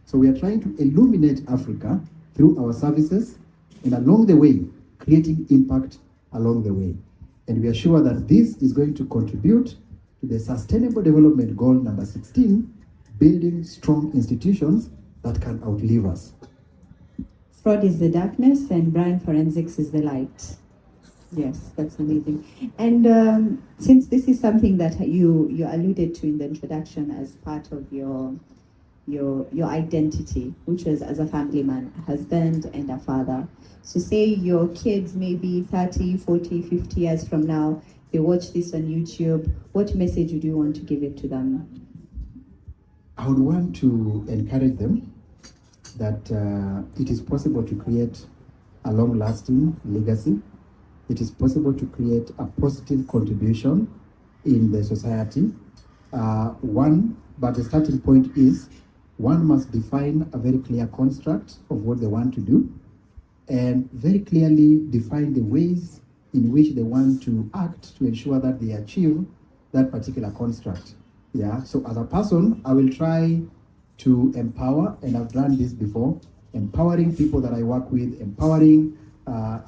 So we are trying to illuminate Africa through our services, and along the way, creating impact along the way. And we are sure that this is going to contribute to the Sustainable Development Goal number 16, building strong institutions that can outlive us. Fraud is the darkness and Brian forensics is the light. Yes, that's amazing. And since this is something that you alluded to in the introduction as part of your identity, which was as a family man, a husband and a father. So say your kids maybe 30, 40, 50 years from now, they watch this on YouTube, what message would you want to give it to them? I would want to encourage them that it is possible to create a long-lasting legacy. It is possible to create a positive contribution in the society. But the starting point is one must define a very clear construct of what they want to do and very clearly define the ways in which they want to act to ensure that they achieve that particular construct. Yeah, so as a person, I will try to empower, and I've done this before, empowering people that I work with, empowering,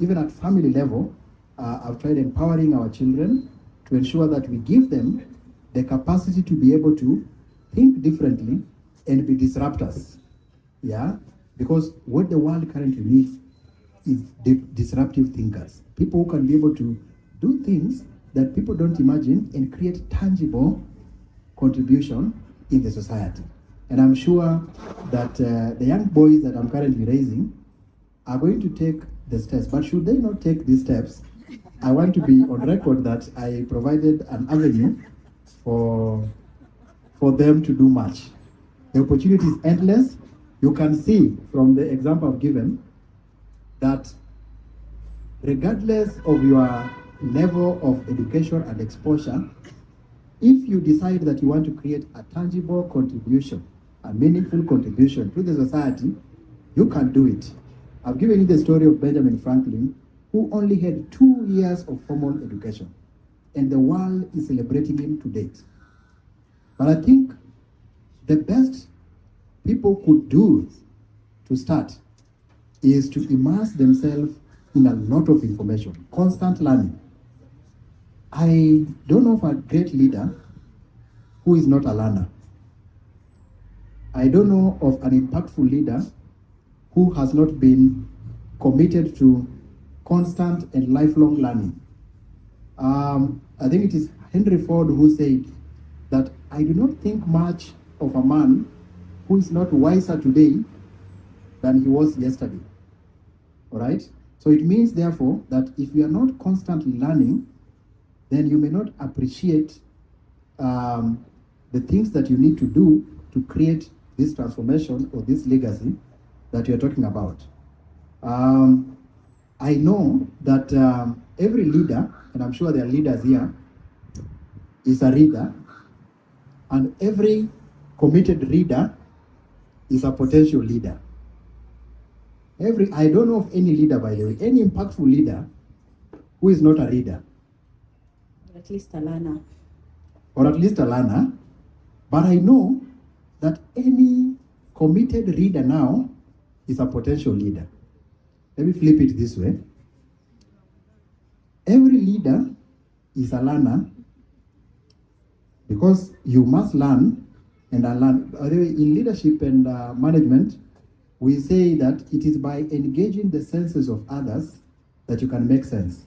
even at family level, I've tried empowering our children to ensure that we give them the capacity to be able to think differently and be disruptors. Yeah, because what the world currently needs is disruptive thinkers, people who can be able to do things that people don't imagine and create tangible contribution in the society. And I'm sure that the young boys that I'm currently raising are going to take the steps. But should they not take these steps, I want to be on record that I provided an avenue for them to do much. The opportunity is endless. You can see from the example I've given that regardless of your level of education and exposure, if you decide that you want to create a tangible contribution, a meaningful contribution to the society, you can do it. I've given you the story of Benjamin Franklin, who only had 2 years of formal education, and the world is celebrating him to date. But I think the best people could do to start is to immerse themselves in a lot of information, constant learning. I don't know of a great leader who is not a learner. I don't know of an impactful leader who has not been committed to constant and lifelong learning. I think it is Henry Ford who said that I do not think much of a man who is not wiser today than he was yesterday. All right? So it means, therefore, that if you are not constantly learning, then you may not appreciate the things that you need to do to create this transformation or this legacy that you're talking about. I know that every leader, and I'm sure there are leaders here, is a reader, and every committed reader is a potential leader. I don't know of any leader, by the way, any impactful leader who is not a reader. Or at least a learner. Or at least a learner. But I know that any committed reader now is a potential leader. Let me flip it this way. Every leader is a learner because you must learn and unlearn. By the way, in leadership and management, we say that it is by engaging the senses of others that you can make sense.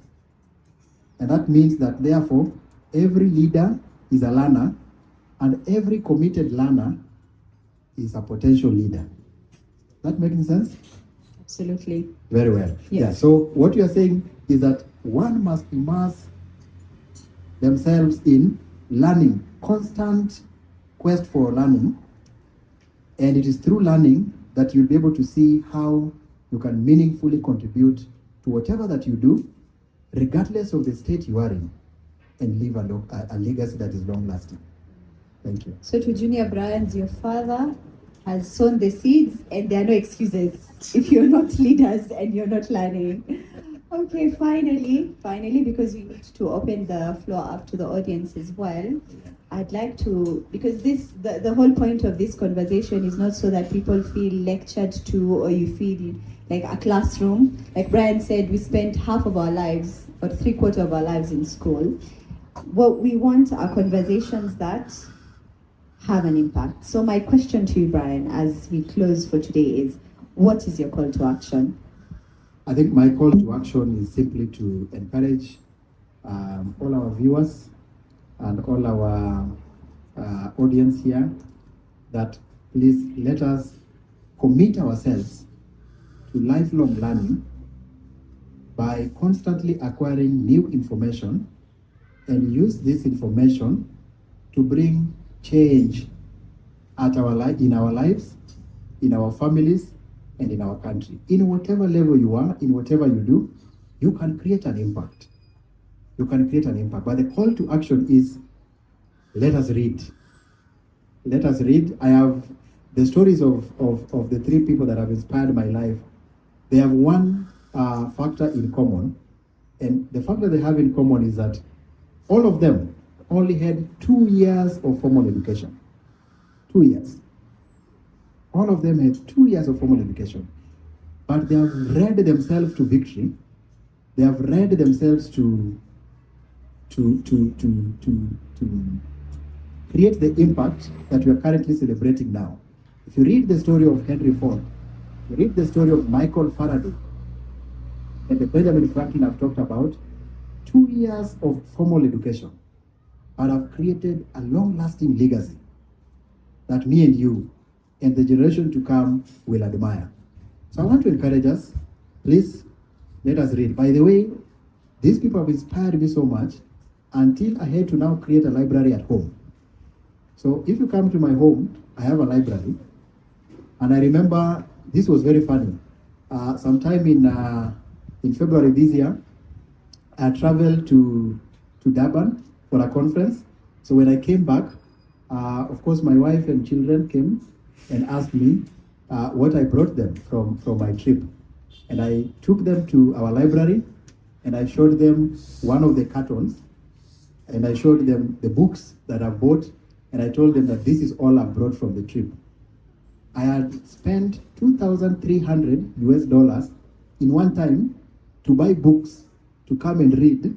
And that means that, therefore, every leader is a learner, and every committed learner is a potential leader. That making sense? Absolutely. Very well. Yeah. Yeah. So what you are saying is that one must immerse themselves in learning, constant quest for learning, and it is through learning that you'll be able to see how you can meaningfully contribute to whatever that you do, regardless of the state you are in, and leave a legacy that is long-lasting. Thank you. So to Junior Bryans, your father has sown the seeds, and there are no excuses if you're not leaders and you're not learning. Okay, finally, because we need to open the floor up to the audience as well. I'd like to, because the whole point of this conversation is not so that people feel lectured to, or you feel like a classroom. Like Brian said, we spent half of our lives, or 3/4 of our lives in school. What we want are conversations that have an impact. So my question to you, Brian, as we close for today is, what is your call to action? I think my call to action is simply to encourage all our viewers and all our audience here that please let us commit ourselves to lifelong learning by constantly acquiring new information and use this information to bring change in our lives, in our families, and in our country. In whatever level you are, in whatever you do, you can create an impact. You can create an impact. But the call to action is, let us read. Let us read. I have the stories of the 3 people that have inspired my life. They have one factor in common. And the factor they have in common is that all of them only had 2 years of formal education. 2 years. All of them had 2 years of formal education. But they have read themselves to victory. They have read themselves to create the impact that we are currently celebrating now. If you read the story of Henry Ford, if you read the story of Michael Faraday, and the Benjamin Franklin I've talked about, 2 years of formal education, but have created a long-lasting legacy that me and you and the generation to come will admire. So I want to encourage us, please let us read. By the way, these people have inspired me so much until I had to now create a library at home. So if you come to my home, I have a library. And I remember this was very funny. Sometime in February this year, I traveled to Durban for a conference. So when I came back, of course, my wife and children came and asked me what I brought them from my trip. And I took them to our library and I showed them one of the cartons and I showed them the books that I bought and I told them that this is all I brought from the trip. I had spent $2,300 in one time to buy books, to come and read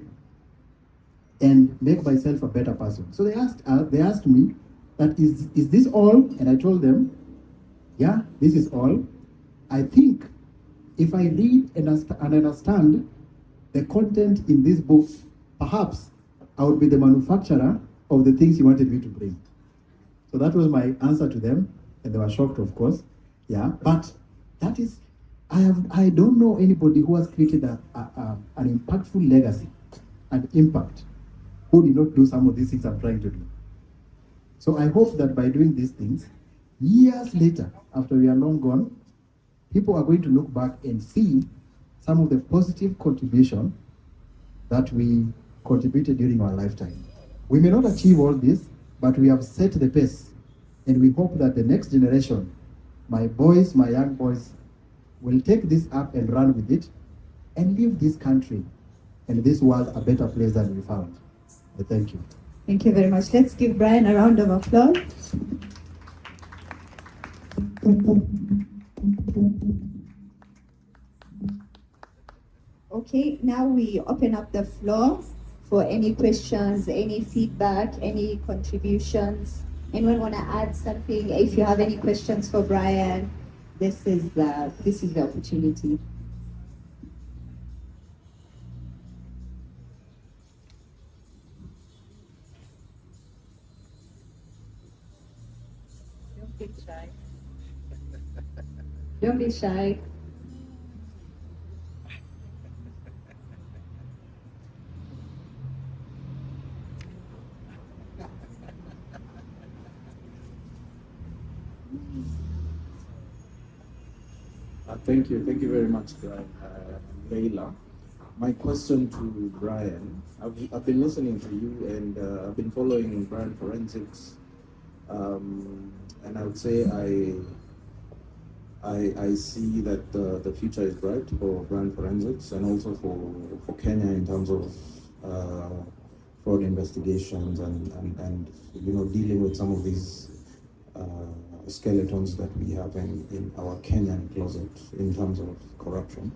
and make myself a better person. So they asked me that is this all? And I told them, yeah, this is all. I think if I read and understand the content in these books, perhaps I would be the manufacturer of the things you wanted me to bring. So that was my answer to them, and they were shocked, of course. Yeah, but that is, I don't know anybody who has created an impactful legacy and impact who did not do some of these things I'm trying to do. So I hope that by doing these things, years later, after we are long gone, people are going to look back and see some of the positive contribution that we contributed during our lifetime. We may not achieve all this, but we have set the pace, and we hope that the next generation, my boys, my young boys, will take this up and run with it and leave this country and this world a better place than we found. Thank you. Thank you very much. Let's give Brian a round of applause. Okay, now we open up the floor for any questions, any feedback, any contributions. Anyone want to add something? If you have any questions for Brian, this is the opportunity. Don't be shy. Don't be shy. Thank you very much, Leila. My question to Brian, I've been listening to you and I've been following Brian Forensics, and I would say I see that the future is bright for Brian Forensics and also for Kenya in terms of fraud investigations and dealing with some of these skeletons that we have in our Kenyan closet in terms of corruption.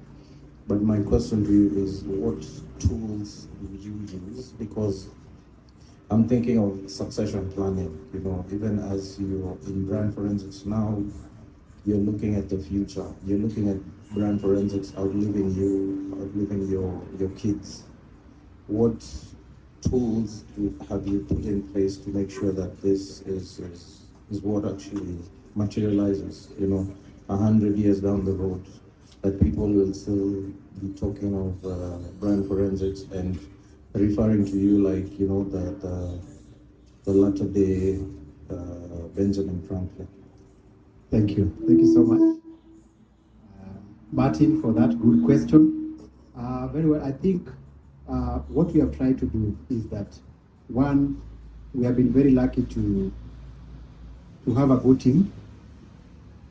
But my question to you is, what tools do you use? Because I'm thinking of succession planning, even as you're in brand forensics now, you're looking at the future. You're looking at brand forensics outliving you, outliving your kids. What tools have you put in place to make sure that this is what actually materializes, 100 years down the road, that people will still be talking of brand forensics and referring to you like, the latter day Benjamin Franklin. Thank you. Thank you so much, Martin, for that good question. Very well. I think what we have tried to do is that, one, we have been very lucky to have a good team,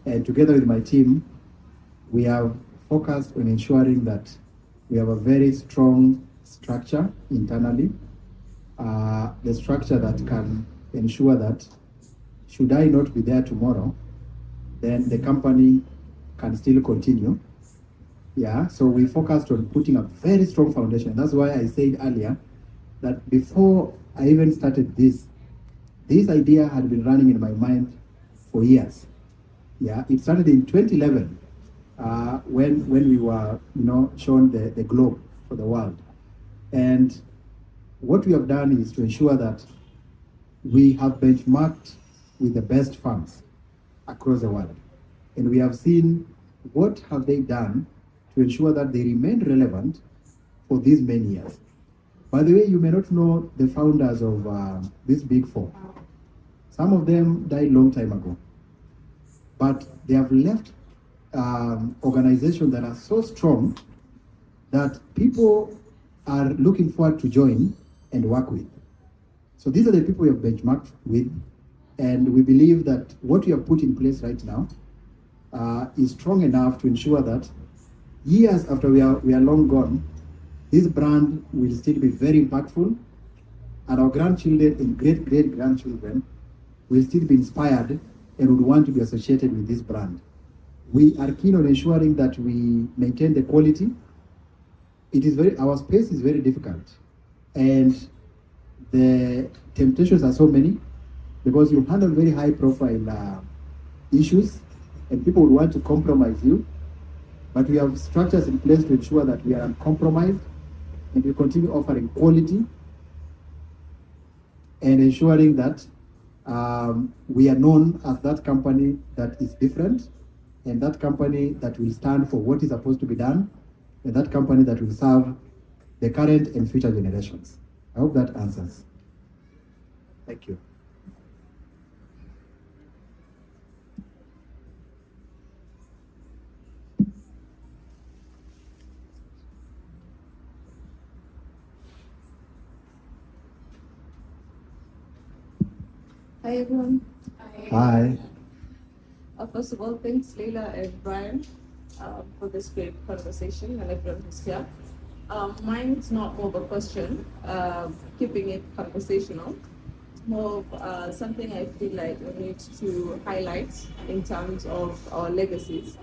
and together with my team, we have focused on ensuring that we have a very strong structure internally, the structure that can ensure that should I not be there tomorrow, then the company can still continue. Yeah, so we focused on putting a very strong foundation. That's why I said earlier that before I even started this idea had been running in my mind for years. Yeah, it started in 2011 when we were, shown the globe for the world. And what we have done is to ensure that we have benchmarked with the best firms across the world. And we have seen what have they done to ensure that they remain relevant for these many years. By the way, you may not know the founders of these big four. Some of them died long time ago, but they have left organizations that are so strong that people are looking forward to join and work with. So these are the people we have benchmarked with, and we believe that what we have put in place right now is strong enough to ensure that years after we are long gone, this brand will still be very impactful, and our grandchildren and great-great-grandchildren will still be inspired and would want to be associated with this brand. We are keen on ensuring that we maintain the quality. Our space is very difficult, and the temptations are so many because you handle very high profile issues and people would want to compromise you. But we have structures in place to ensure that we are uncompromised and we continue offering quality and ensuring that we are known as that company that is different, and that company that will stand for what is supposed to be done, and that company that will serve the current and future generations. I hope that answers. Thank you. Hi everyone. Hi. First of all, thanks Leila and Brian for this great conversation and everyone who's here. Mine's not more of a question, keeping it conversational. More of something I feel like we need to highlight in terms of our legacies.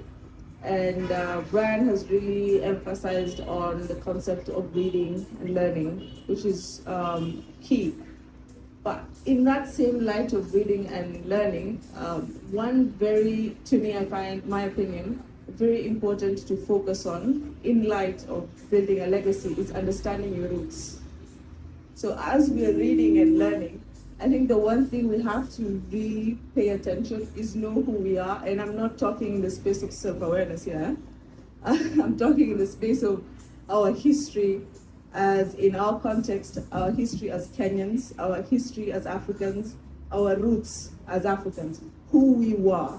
And Brian has really emphasized on the concept of reading and learning, which is key. But in that same light of reading and learning, one very, to me, I find, my opinion, very important to focus on in light of building a legacy is understanding your roots. So as we are reading and learning, I think the one thing we have to really pay attention is know who we are. And I'm not talking in the space of self-awareness here. I'm talking in the space of our history, as in our context, our history as Kenyans, our history as Africans, our roots as Africans, who we were,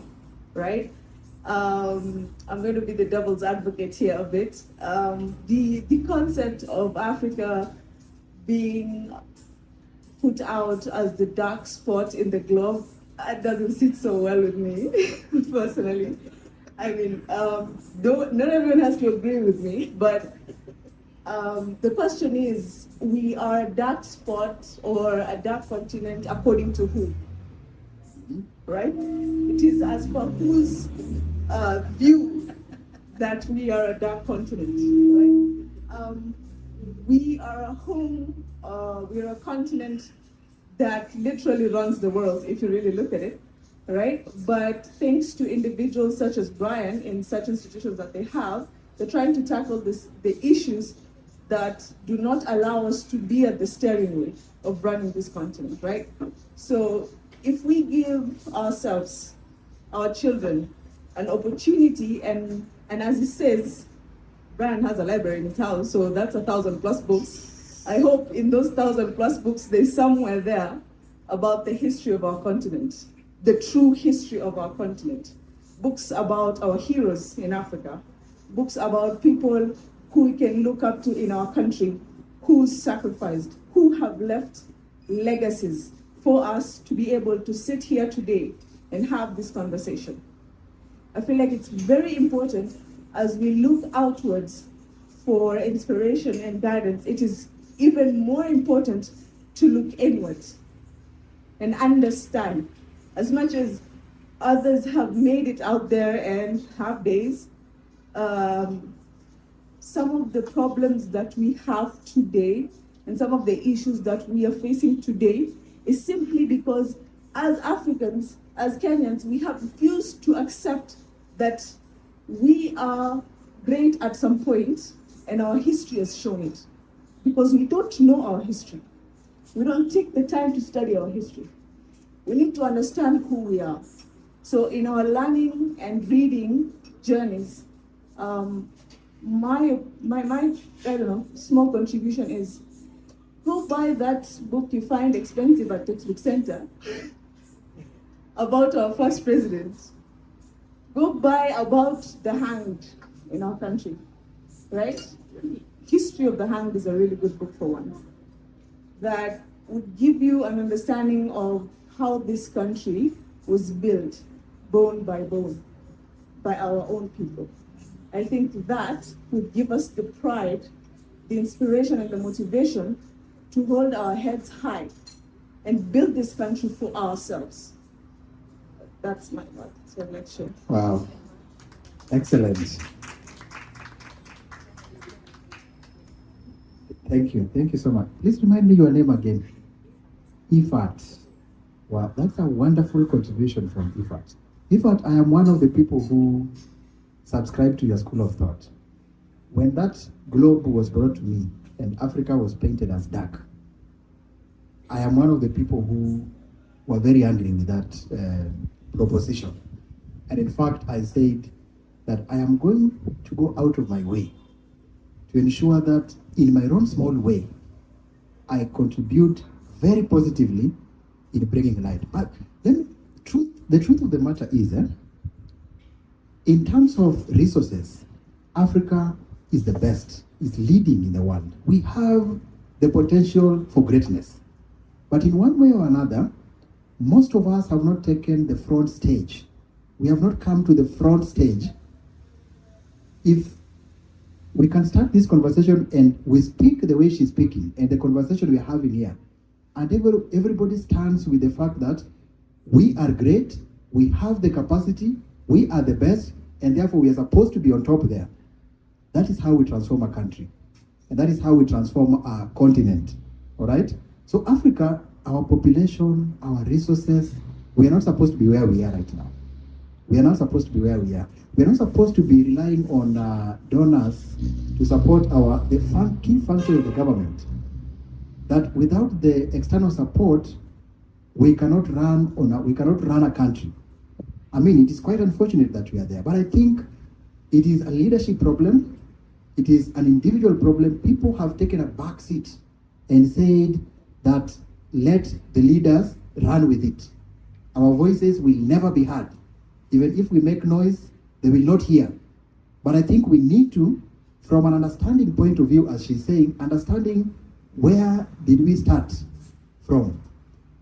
right? I'm going to be the devil's advocate here a bit. The concept of Africa being put out as the dark spot in the globe doesn't sit so well with me, personally. I mean, not everyone has to agree with me, but the question is, we are a dark spot or a dark continent according to who? Right? It is as per whose view that we are a dark continent, right? We are a home, we are a continent that literally runs the world, if you really look at it, right? But thanks to individuals such as Brian in such institutions that they have, they're trying to tackle the issues that do not allow us to be at the steering wheel of running this continent, right? So if we give ourselves, our children, an opportunity, and as he says, Brian has a library in his house, so that's 1,000+ books. I hope in those 1,000+ books, there's somewhere there about the history of our continent, the true history of our continent. Books about our heroes in Africa, books about people who we can look up to in our country, who sacrificed, who have left legacies for us to be able to sit here today and have this conversation. I feel like it's very important as we look outwards for inspiration and guidance. It is even more important to look inwards and understand. As much as others have made it out there and have days, some of the problems that we have today and some of the issues that we are facing today is simply because as Africans, as Kenyans, we have refused to accept that we are great at some point and our history has shown it. Because we don't know our history. We don't take the time to study our history. We need to understand who we are. So in our learning and reading journeys, my I don't know, small contribution is go buy that book you find expensive at Textbook Center about our first president. Go buy about the hanged in our country, right? History of the Hanged is a really good book for one. That would give you an understanding of how this country was built, bone by bone, by our own people. I think that would give us the pride, the inspiration and the motivation to hold our heads high and build this country for ourselves. That's my reflection. Wow. Excellent. Thank you. Thank you so much. Please remind me your name again. Ifat. Wow, that's a wonderful contribution from Ifat. Ifat, I am one of the people who subscribe to your school of thought. When that globe was brought to me and Africa was painted as dark, I am one of the people who were very angry with that proposition. And in fact, I said that I am going to go out of my way to ensure that in my own small way, I contribute very positively in bringing light. But then the truth of the matter is, in terms of resources, Africa is the best, is leading in the world. We have the potential for greatness. But in one way or another, most of us have not taken the front stage. We have not come to the front stage. If we can start this conversation and we speak the way she's speaking and the conversation we're having here, and everybody stands with the fact that we are great, we have the capacity, we are the best, and therefore we are supposed to be on top there. That is how we transform a country. And that is how we transform our continent. All right? So Africa, our population, our resources, we are not supposed to be where we are right now. We are not supposed to be where we are. We are not supposed to be relying on donors to support the key function of the government. That without the external support, we cannot run a country. I mean, it is quite unfortunate that we are there, but I think it is a leadership problem. It is an individual problem. People have taken a back seat and said that let the leaders run with it. Our voices will never be heard. Even if we make noise, they will not hear. But I think we need to, from an understanding point of view, as she's saying, understanding where did we start from,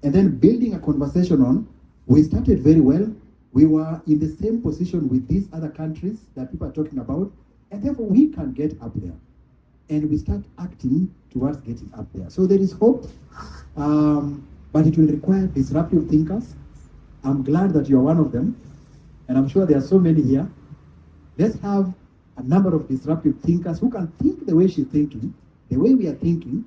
and then building a conversation on, we started very well, we were in the same position with these other countries that people are talking about, and therefore we can get up there. And we start acting towards getting up there. So there is hope, but it will require disruptive thinkers. I'm glad that you're one of them, and I'm sure there are so many here. Let's have a number of disruptive thinkers who can think the way she's thinking, the way we are thinking,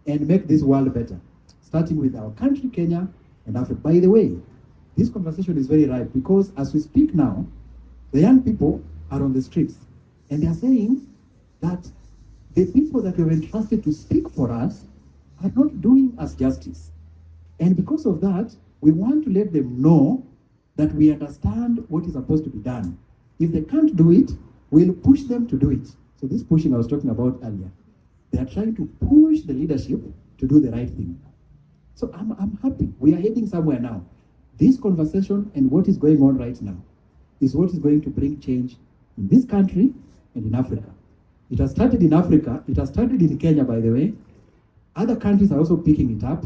and make this world better. Starting with our country, Kenya, and Africa. By the way, this conversation is very ripe because as we speak now, the young people are on the streets and they are saying that the people that we have entrusted to speak for us are not doing us justice. And because of that, we want to let them know that we understand what is supposed to be done. If they can't do it, we'll push them to do it. So this pushing I was talking about earlier, they are trying to push the leadership to do the right thing. So I'm happy. We are heading somewhere now. This conversation and what is going on right now is what is going to bring change in this country and in Africa. It has started in Africa. It has started in Kenya, by the way. Other countries are also picking it up.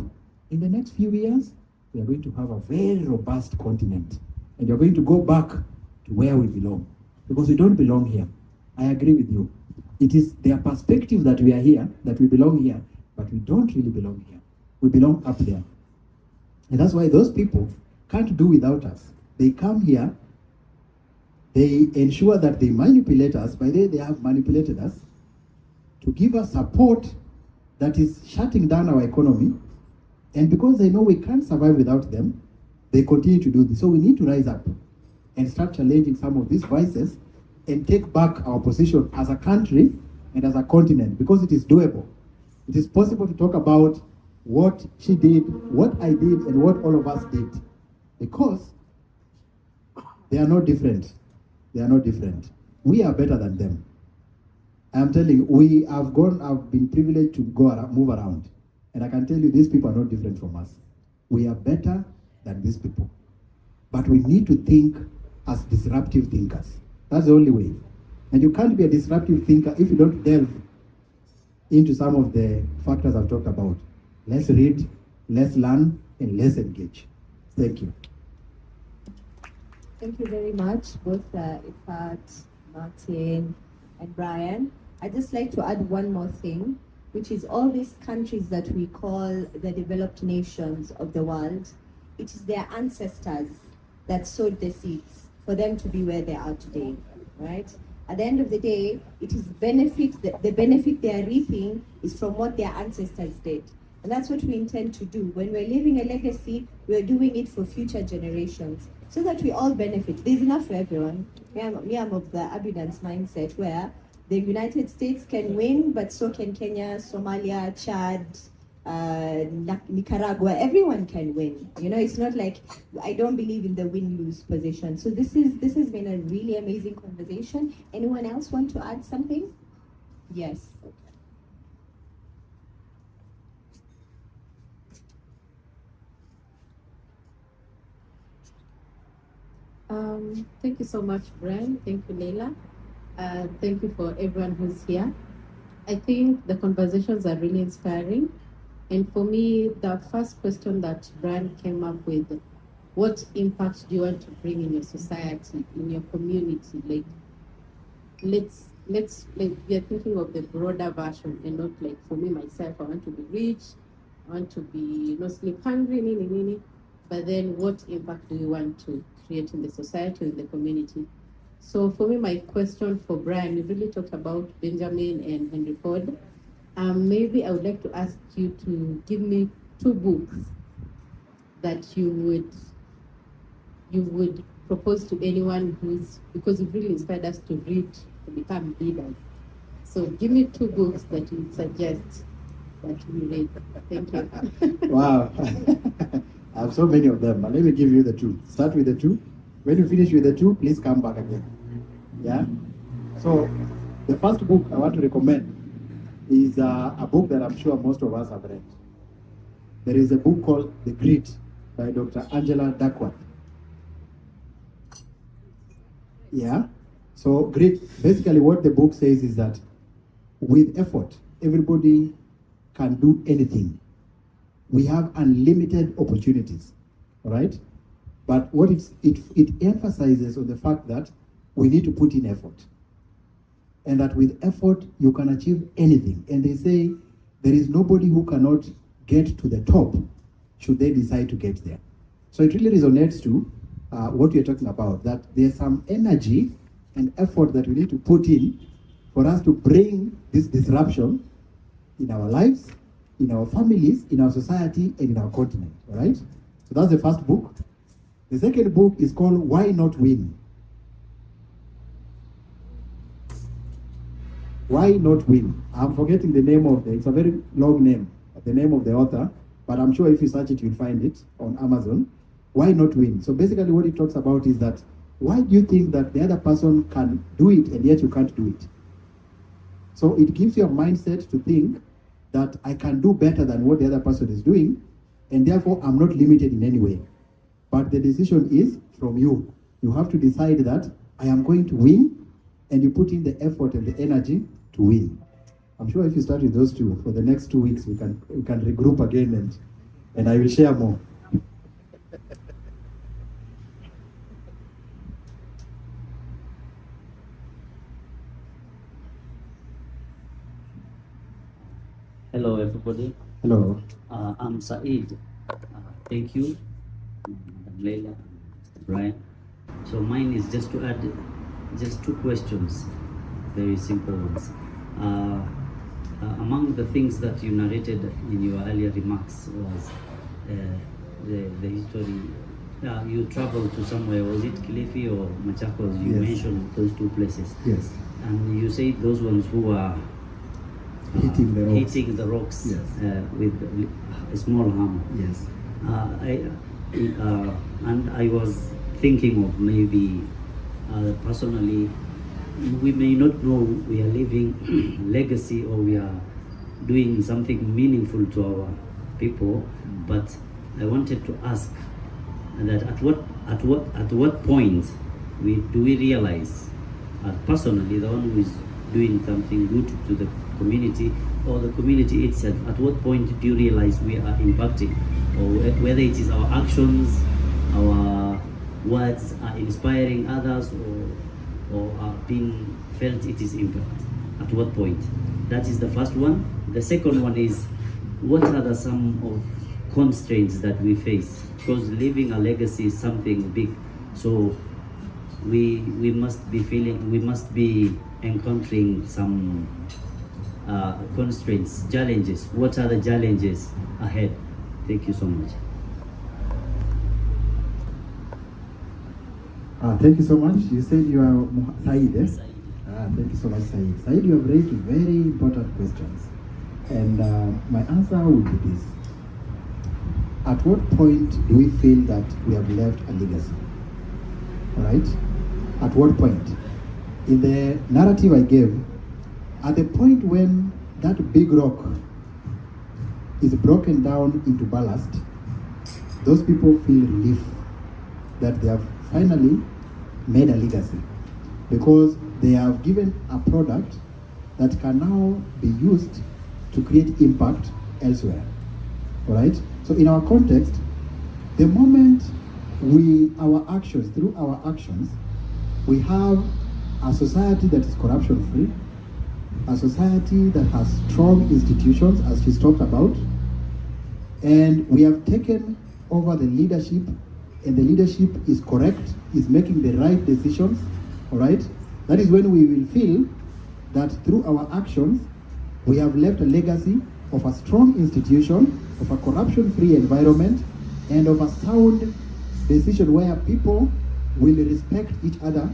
In the next few years, we are going to have a very robust continent. And we are going to go back to where we belong. Because we don't belong here. I agree with you. It is their perspective that we are here, that we belong here, but we don't really belong here. We belong up there. And that's why those people can't do without us. They come here, they ensure that they manipulate us. By the way, they have manipulated us to give us support that is shutting down our economy. And because they know we can't survive without them, they continue to do this. So we need to rise up and start challenging some of these vices and take back our position as a country and as a continent, because it is doable. It is possible to talk about what she did, what I did, and what all of us did, because they are not different. They are not different. We are better than them. I'm telling you, I've been privileged to move around, and I can tell you these people are not different from us. We are better than these people. But we need to think as disruptive thinkers. That's the only way. And you can't be a disruptive thinker if you don't delve into some of the factors I've talked about. Let's read, let's learn, and let's engage. Thank you. Thank you very much, both Ifat, Martin, and Brian. I'd just like to add one more thing, which is all these countries that we call the developed nations of the world, it is their ancestors that sowed the seeds for them to be where they are today, right? At the end of the day, it is the benefit they are reaping is from what their ancestors did. And that's what we intend to do. When we're leaving a legacy, we're doing it for future generations so that we all benefit. There's enough for everyone. Me, I'm of the abundance mindset where the United States can win, but so can Kenya, Somalia, Chad, Nicaragua. Everyone can win. You know, it's not like I don't believe in the win-lose position. So this has been a really amazing conversation. Anyone else want to add something? Yes. Thank you so much, Brian. Thank you, Leila. Thank you for everyone who's here. I think the conversations are really inspiring, And for me, the first question that Brian came up with, what impact do you want to bring in your society, in your community? Like, let's like we are thinking of the broader version and not like for me myself, I want to be rich, I want to be not sleep hungry, nini. But then what impact do you want to create in the society or in the community? So for me, my question for Brian, we really talked about Benjamin and Henry Ford. Maybe I would like to ask you to give me 2 books that you would propose to anyone who's, because you've really inspired us to read to become leaders. So give me 2 books that you would suggest that we read. Thank you. Wow. I have so many of them, but let me give you the 2. Start with the 2. When you finish with the 2, please come back again. Yeah? So, the first book I want to recommend is a book that I'm sure most of us have read. There is a book called The Grit by Dr. Angela Duckworth. Yeah? So, grit, basically what the book says is that with effort, everybody can do anything. We have unlimited opportunities, all right? But what it emphasizes on the fact that we need to put in effort. And that with effort, you can achieve anything. And they say there is nobody who cannot get to the top should they decide to get there. So it really resonates to what you're talking about, that there's some energy and effort that we need to put in for us to bring this disruption in our lives, in our families, in our society, and in our continent, all right? So that's the first book. The second book is called Why Not Win? Why Not Win? I'm forgetting the name of it's a very long name, the name of the author, but I'm sure if you search it, you'll find it on Amazon. Why Not Win? So basically what it talks about is that, why do you think that the other person can do it and yet you can't do it? So it gives you a mindset to think that I can do better than what the other person is doing, and therefore I'm not limited in any way. But the decision is from you. You have to decide that I am going to win, and you put in the effort and the energy to win. I'm sure if you start with those 2, for the next 2 weeks, we can regroup again and I will share more. Hello, everybody. Hello. I'm Saeed. Thank you, Madam Leila and Brian. So mine is just to add just 2 questions, very simple ones. Among the things that you narrated in your earlier remarks was the history. You traveled to somewhere, was it Kilifi or Machakos? You Yes. mentioned those 2 places. Yes. And you said those ones who are Hitting the rocks. hitting the rocks Yes. with a small hammer. Yes. And I was thinking of maybe personally, we may not know we are leaving legacy or we are doing something meaningful to our people, but I wanted to ask that at what point do we realize, personally, the one who is doing something good to the community or the community itself, at what point do you realize we are impacting, or whether it is our actions, our words are inspiring others, or are being felt it is impact? At what point? That is the first one. The second one is, what are some of constraints that we face? Because leaving a legacy is something big, so we must be encountering some constraints, challenges. What are the challenges ahead? Thank you so much. Thank you so much. You said you are Saeed, eh? Thank you so much, Saeed. Saeed, you have raised very important questions. And my answer would be this. At what point do we feel that we have left a legacy? All right? At what point? In the narrative I gave, at the point when that big rock is broken down into ballast, those people feel relief that they have finally made a legacy, because they have given a product that can now be used to create impact elsewhere. All right. So in our context, the moment through our actions, we have a society that is corruption free, a society that has strong institutions, as she's talked about, and we have taken over the leadership, and the leadership is correct, is making the right decisions, all right? That is when we will feel that through our actions, we have left a legacy of a strong institution, of a corruption-free environment, and of a sound decision where people will respect each other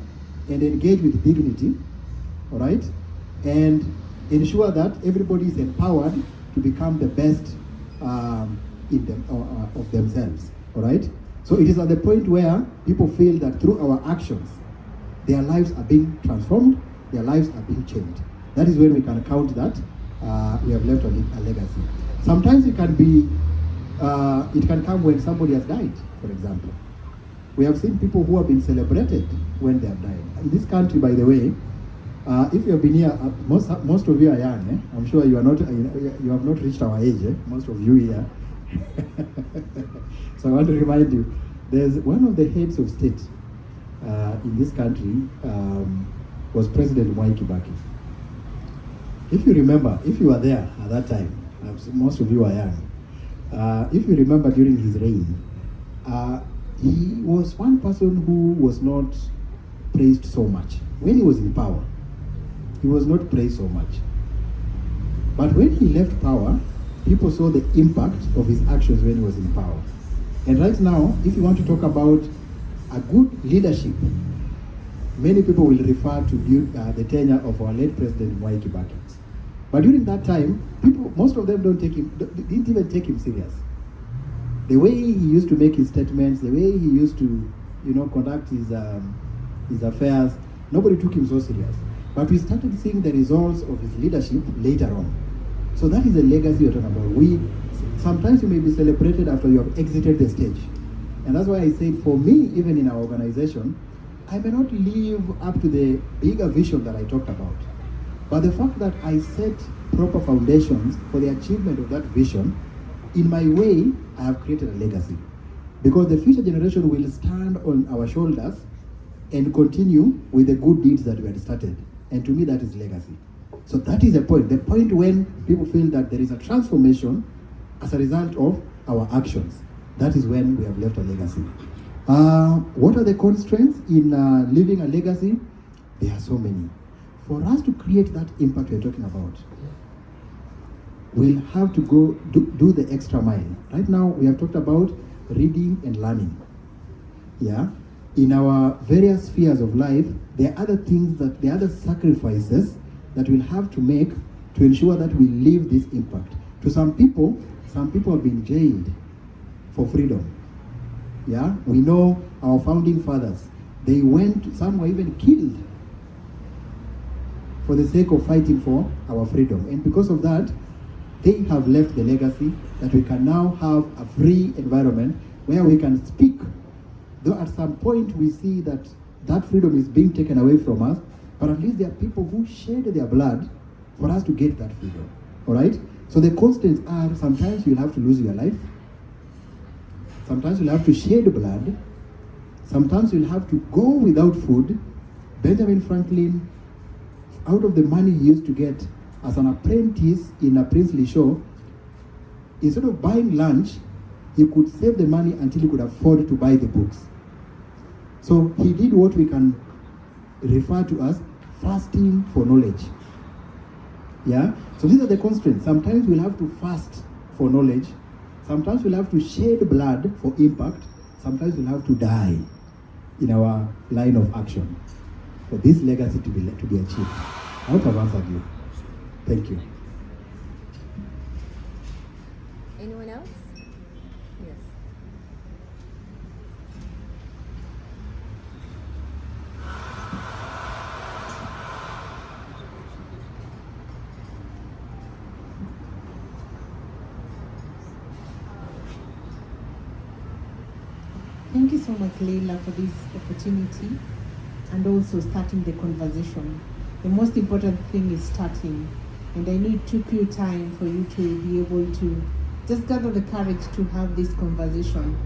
and engage with dignity, all right? And ensure that everybody is empowered to become the best of themselves, all right? So it is at the point where people feel that through our actions, their lives are being transformed, their lives are being changed. That is when we can count that we have left a legacy. Sometimes it can be, it can come when somebody has died, for example. We have seen people who have been celebrated when they have died. In this country, by the way, if you have been here, most of you are young. I'm sure you are not. You have not reached our age. Most of you here. So I want to remind you, there's one of the heads of state in this country was President Mwai Kibaki. If you remember, if you were there at that time, most of you are young. If you remember during his reign, he was one person who was not praised so much. When he was in power, he was not praised so much. But when he left power, people saw the impact of his actions when he was in power. And right now, if you want to talk about a good leadership, many people will refer to the tenure of our late President Mwai Kibaki. But during that time, people, most of them didn't even take him serious. The way he used to make his statements, the way he used to, conduct his affairs, nobody took him so serious. But we started seeing the results of his leadership later on. So that is a legacy we're talking about. Sometimes you may be celebrated after you have exited the stage. And that's why I said, for me, even in our organization, I may not live up to the bigger vision that I talked about. But the fact that I set proper foundations for the achievement of that vision, in my way, I have created a legacy. Because the future generation will stand on our shoulders and continue with the good deeds that we had started. And to me, that is legacy. So that is the point when people feel that there is a transformation as a result of our actions. That is when we have left a legacy. What are the constraints in leaving a legacy? There are so many. For us to create that impact we're talking about, we'll have to go do the extra mile. Right now, we have talked about reading and learning. Yeah? In our various spheres of life, there are other sacrifices that we'll have to make to ensure that we leave this impact. To some people have been jailed for freedom. Yeah? We know our founding fathers. Some were even killed for the sake of fighting for our freedom. And because of that, they have left the legacy that we can now have a free environment where we can speak. Though at some point we see that freedom is being taken away from us, but at least there are people who shed their blood for us to get that freedom. All right? So the constants are, sometimes you'll have to lose your life. Sometimes you'll have to shed blood. Sometimes you'll have to go without food. Benjamin Franklin, out of the money he used to get as an apprentice in a princely show, instead of buying lunch, he could save the money until he could afford to buy the books. So he did what we can refer to as fasting for knowledge. Yeah? So these are the constraints. Sometimes we'll have to fast for knowledge. Sometimes we'll have to shed blood for impact. Sometimes we'll have to die in our line of action for this legacy to be achieved. I hope I've answered you. Thank you. Anyone else? Yes. Thank you so much, Leila, for this opportunity and also starting the conversation. The most important thing is starting, and I know it took you time for you to be able to just gather the courage to have this conversation.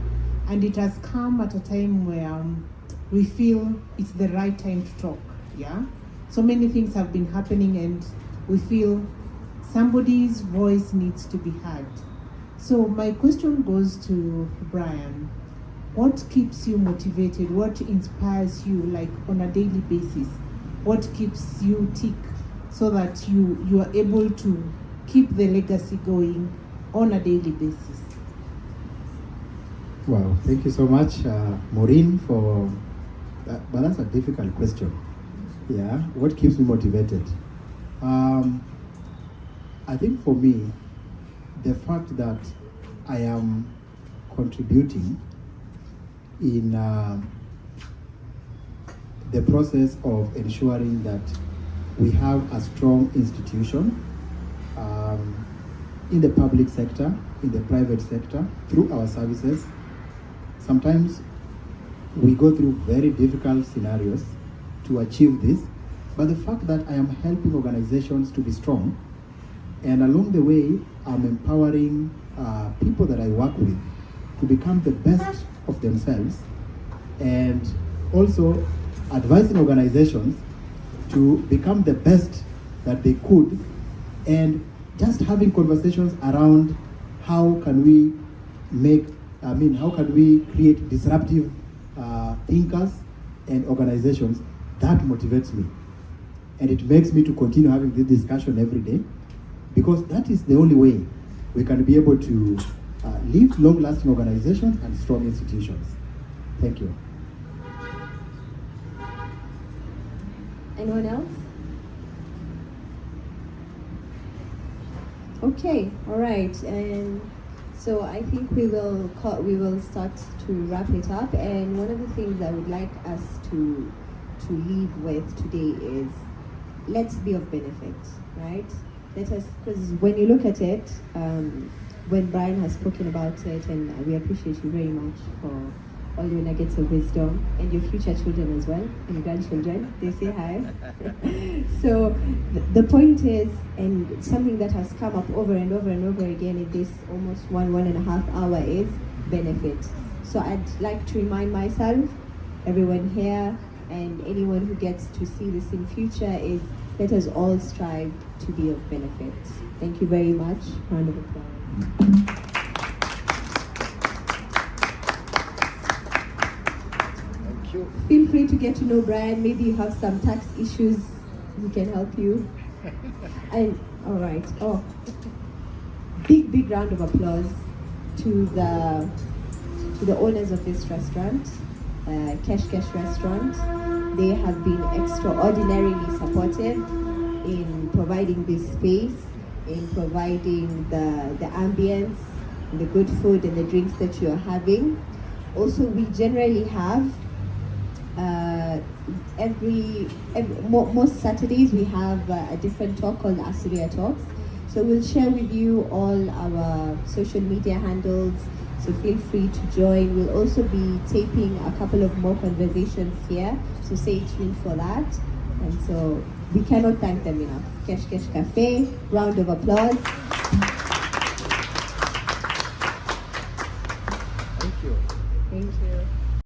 And it has come at a time where we feel it's the right time to talk, yeah? So many things have been happening and we feel somebody's voice needs to be heard. So my question goes to Brian. What keeps you motivated? What inspires you, like, on a daily basis? What keeps you tick so that you are able to keep the legacy going on a daily basis? Wow, thank you so much, Maureen, for that. But that's a difficult question. Yeah, what keeps me motivated? I think for me, the fact that I am contributing in the process of ensuring that we have a strong institution in the public sector, in the private sector, through our services. Sometimes we go through very difficult scenarios to achieve this, but the fact that I am helping organizations to be strong, and along the way, I'm empowering people that I work with to become the best of themselves, and also advising organizations to become the best that they could, and just having conversations around how can we how can we create disruptive thinkers and organizations. That motivates me, and it makes me to continue having this discussion every day, because that is the only way we can be able to leave long-lasting organizations and strong institutions. Thank you. Anyone else? Okay, all right, and so I think we will start to wrap it up. And one of the things I would like us to leave with today is, let's be of benefit, right? Let us, because when you look at it, when Brian has spoken about it, and we appreciate you very much for all your nuggets of wisdom, and your future children as well, and grandchildren, they say hi. So the point is, and something that has come up over and over and over again in this almost one and a half hour, is benefit. So I'd like to remind myself, everyone here, and anyone who gets to see this in future, is let us all strive to be of benefit. Thank you very much. Round of applause. Feel free to get to know Brian. Maybe you have some tax issues, he can help you. And all right. Oh, big round of applause to the owners of this restaurant, Kesh Restaurant. They have been extraordinarily supportive in providing this space, in providing the ambience, the good food and the drinks that you are having. Also, we generally have most Saturdays we have a different talk called Asuria Talks. So we'll share with you all our social media handles, so feel free to join. We'll also be taping a couple of more conversations here, so stay tuned for that. And so we cannot thank them enough. Kesh Cafe, round of applause.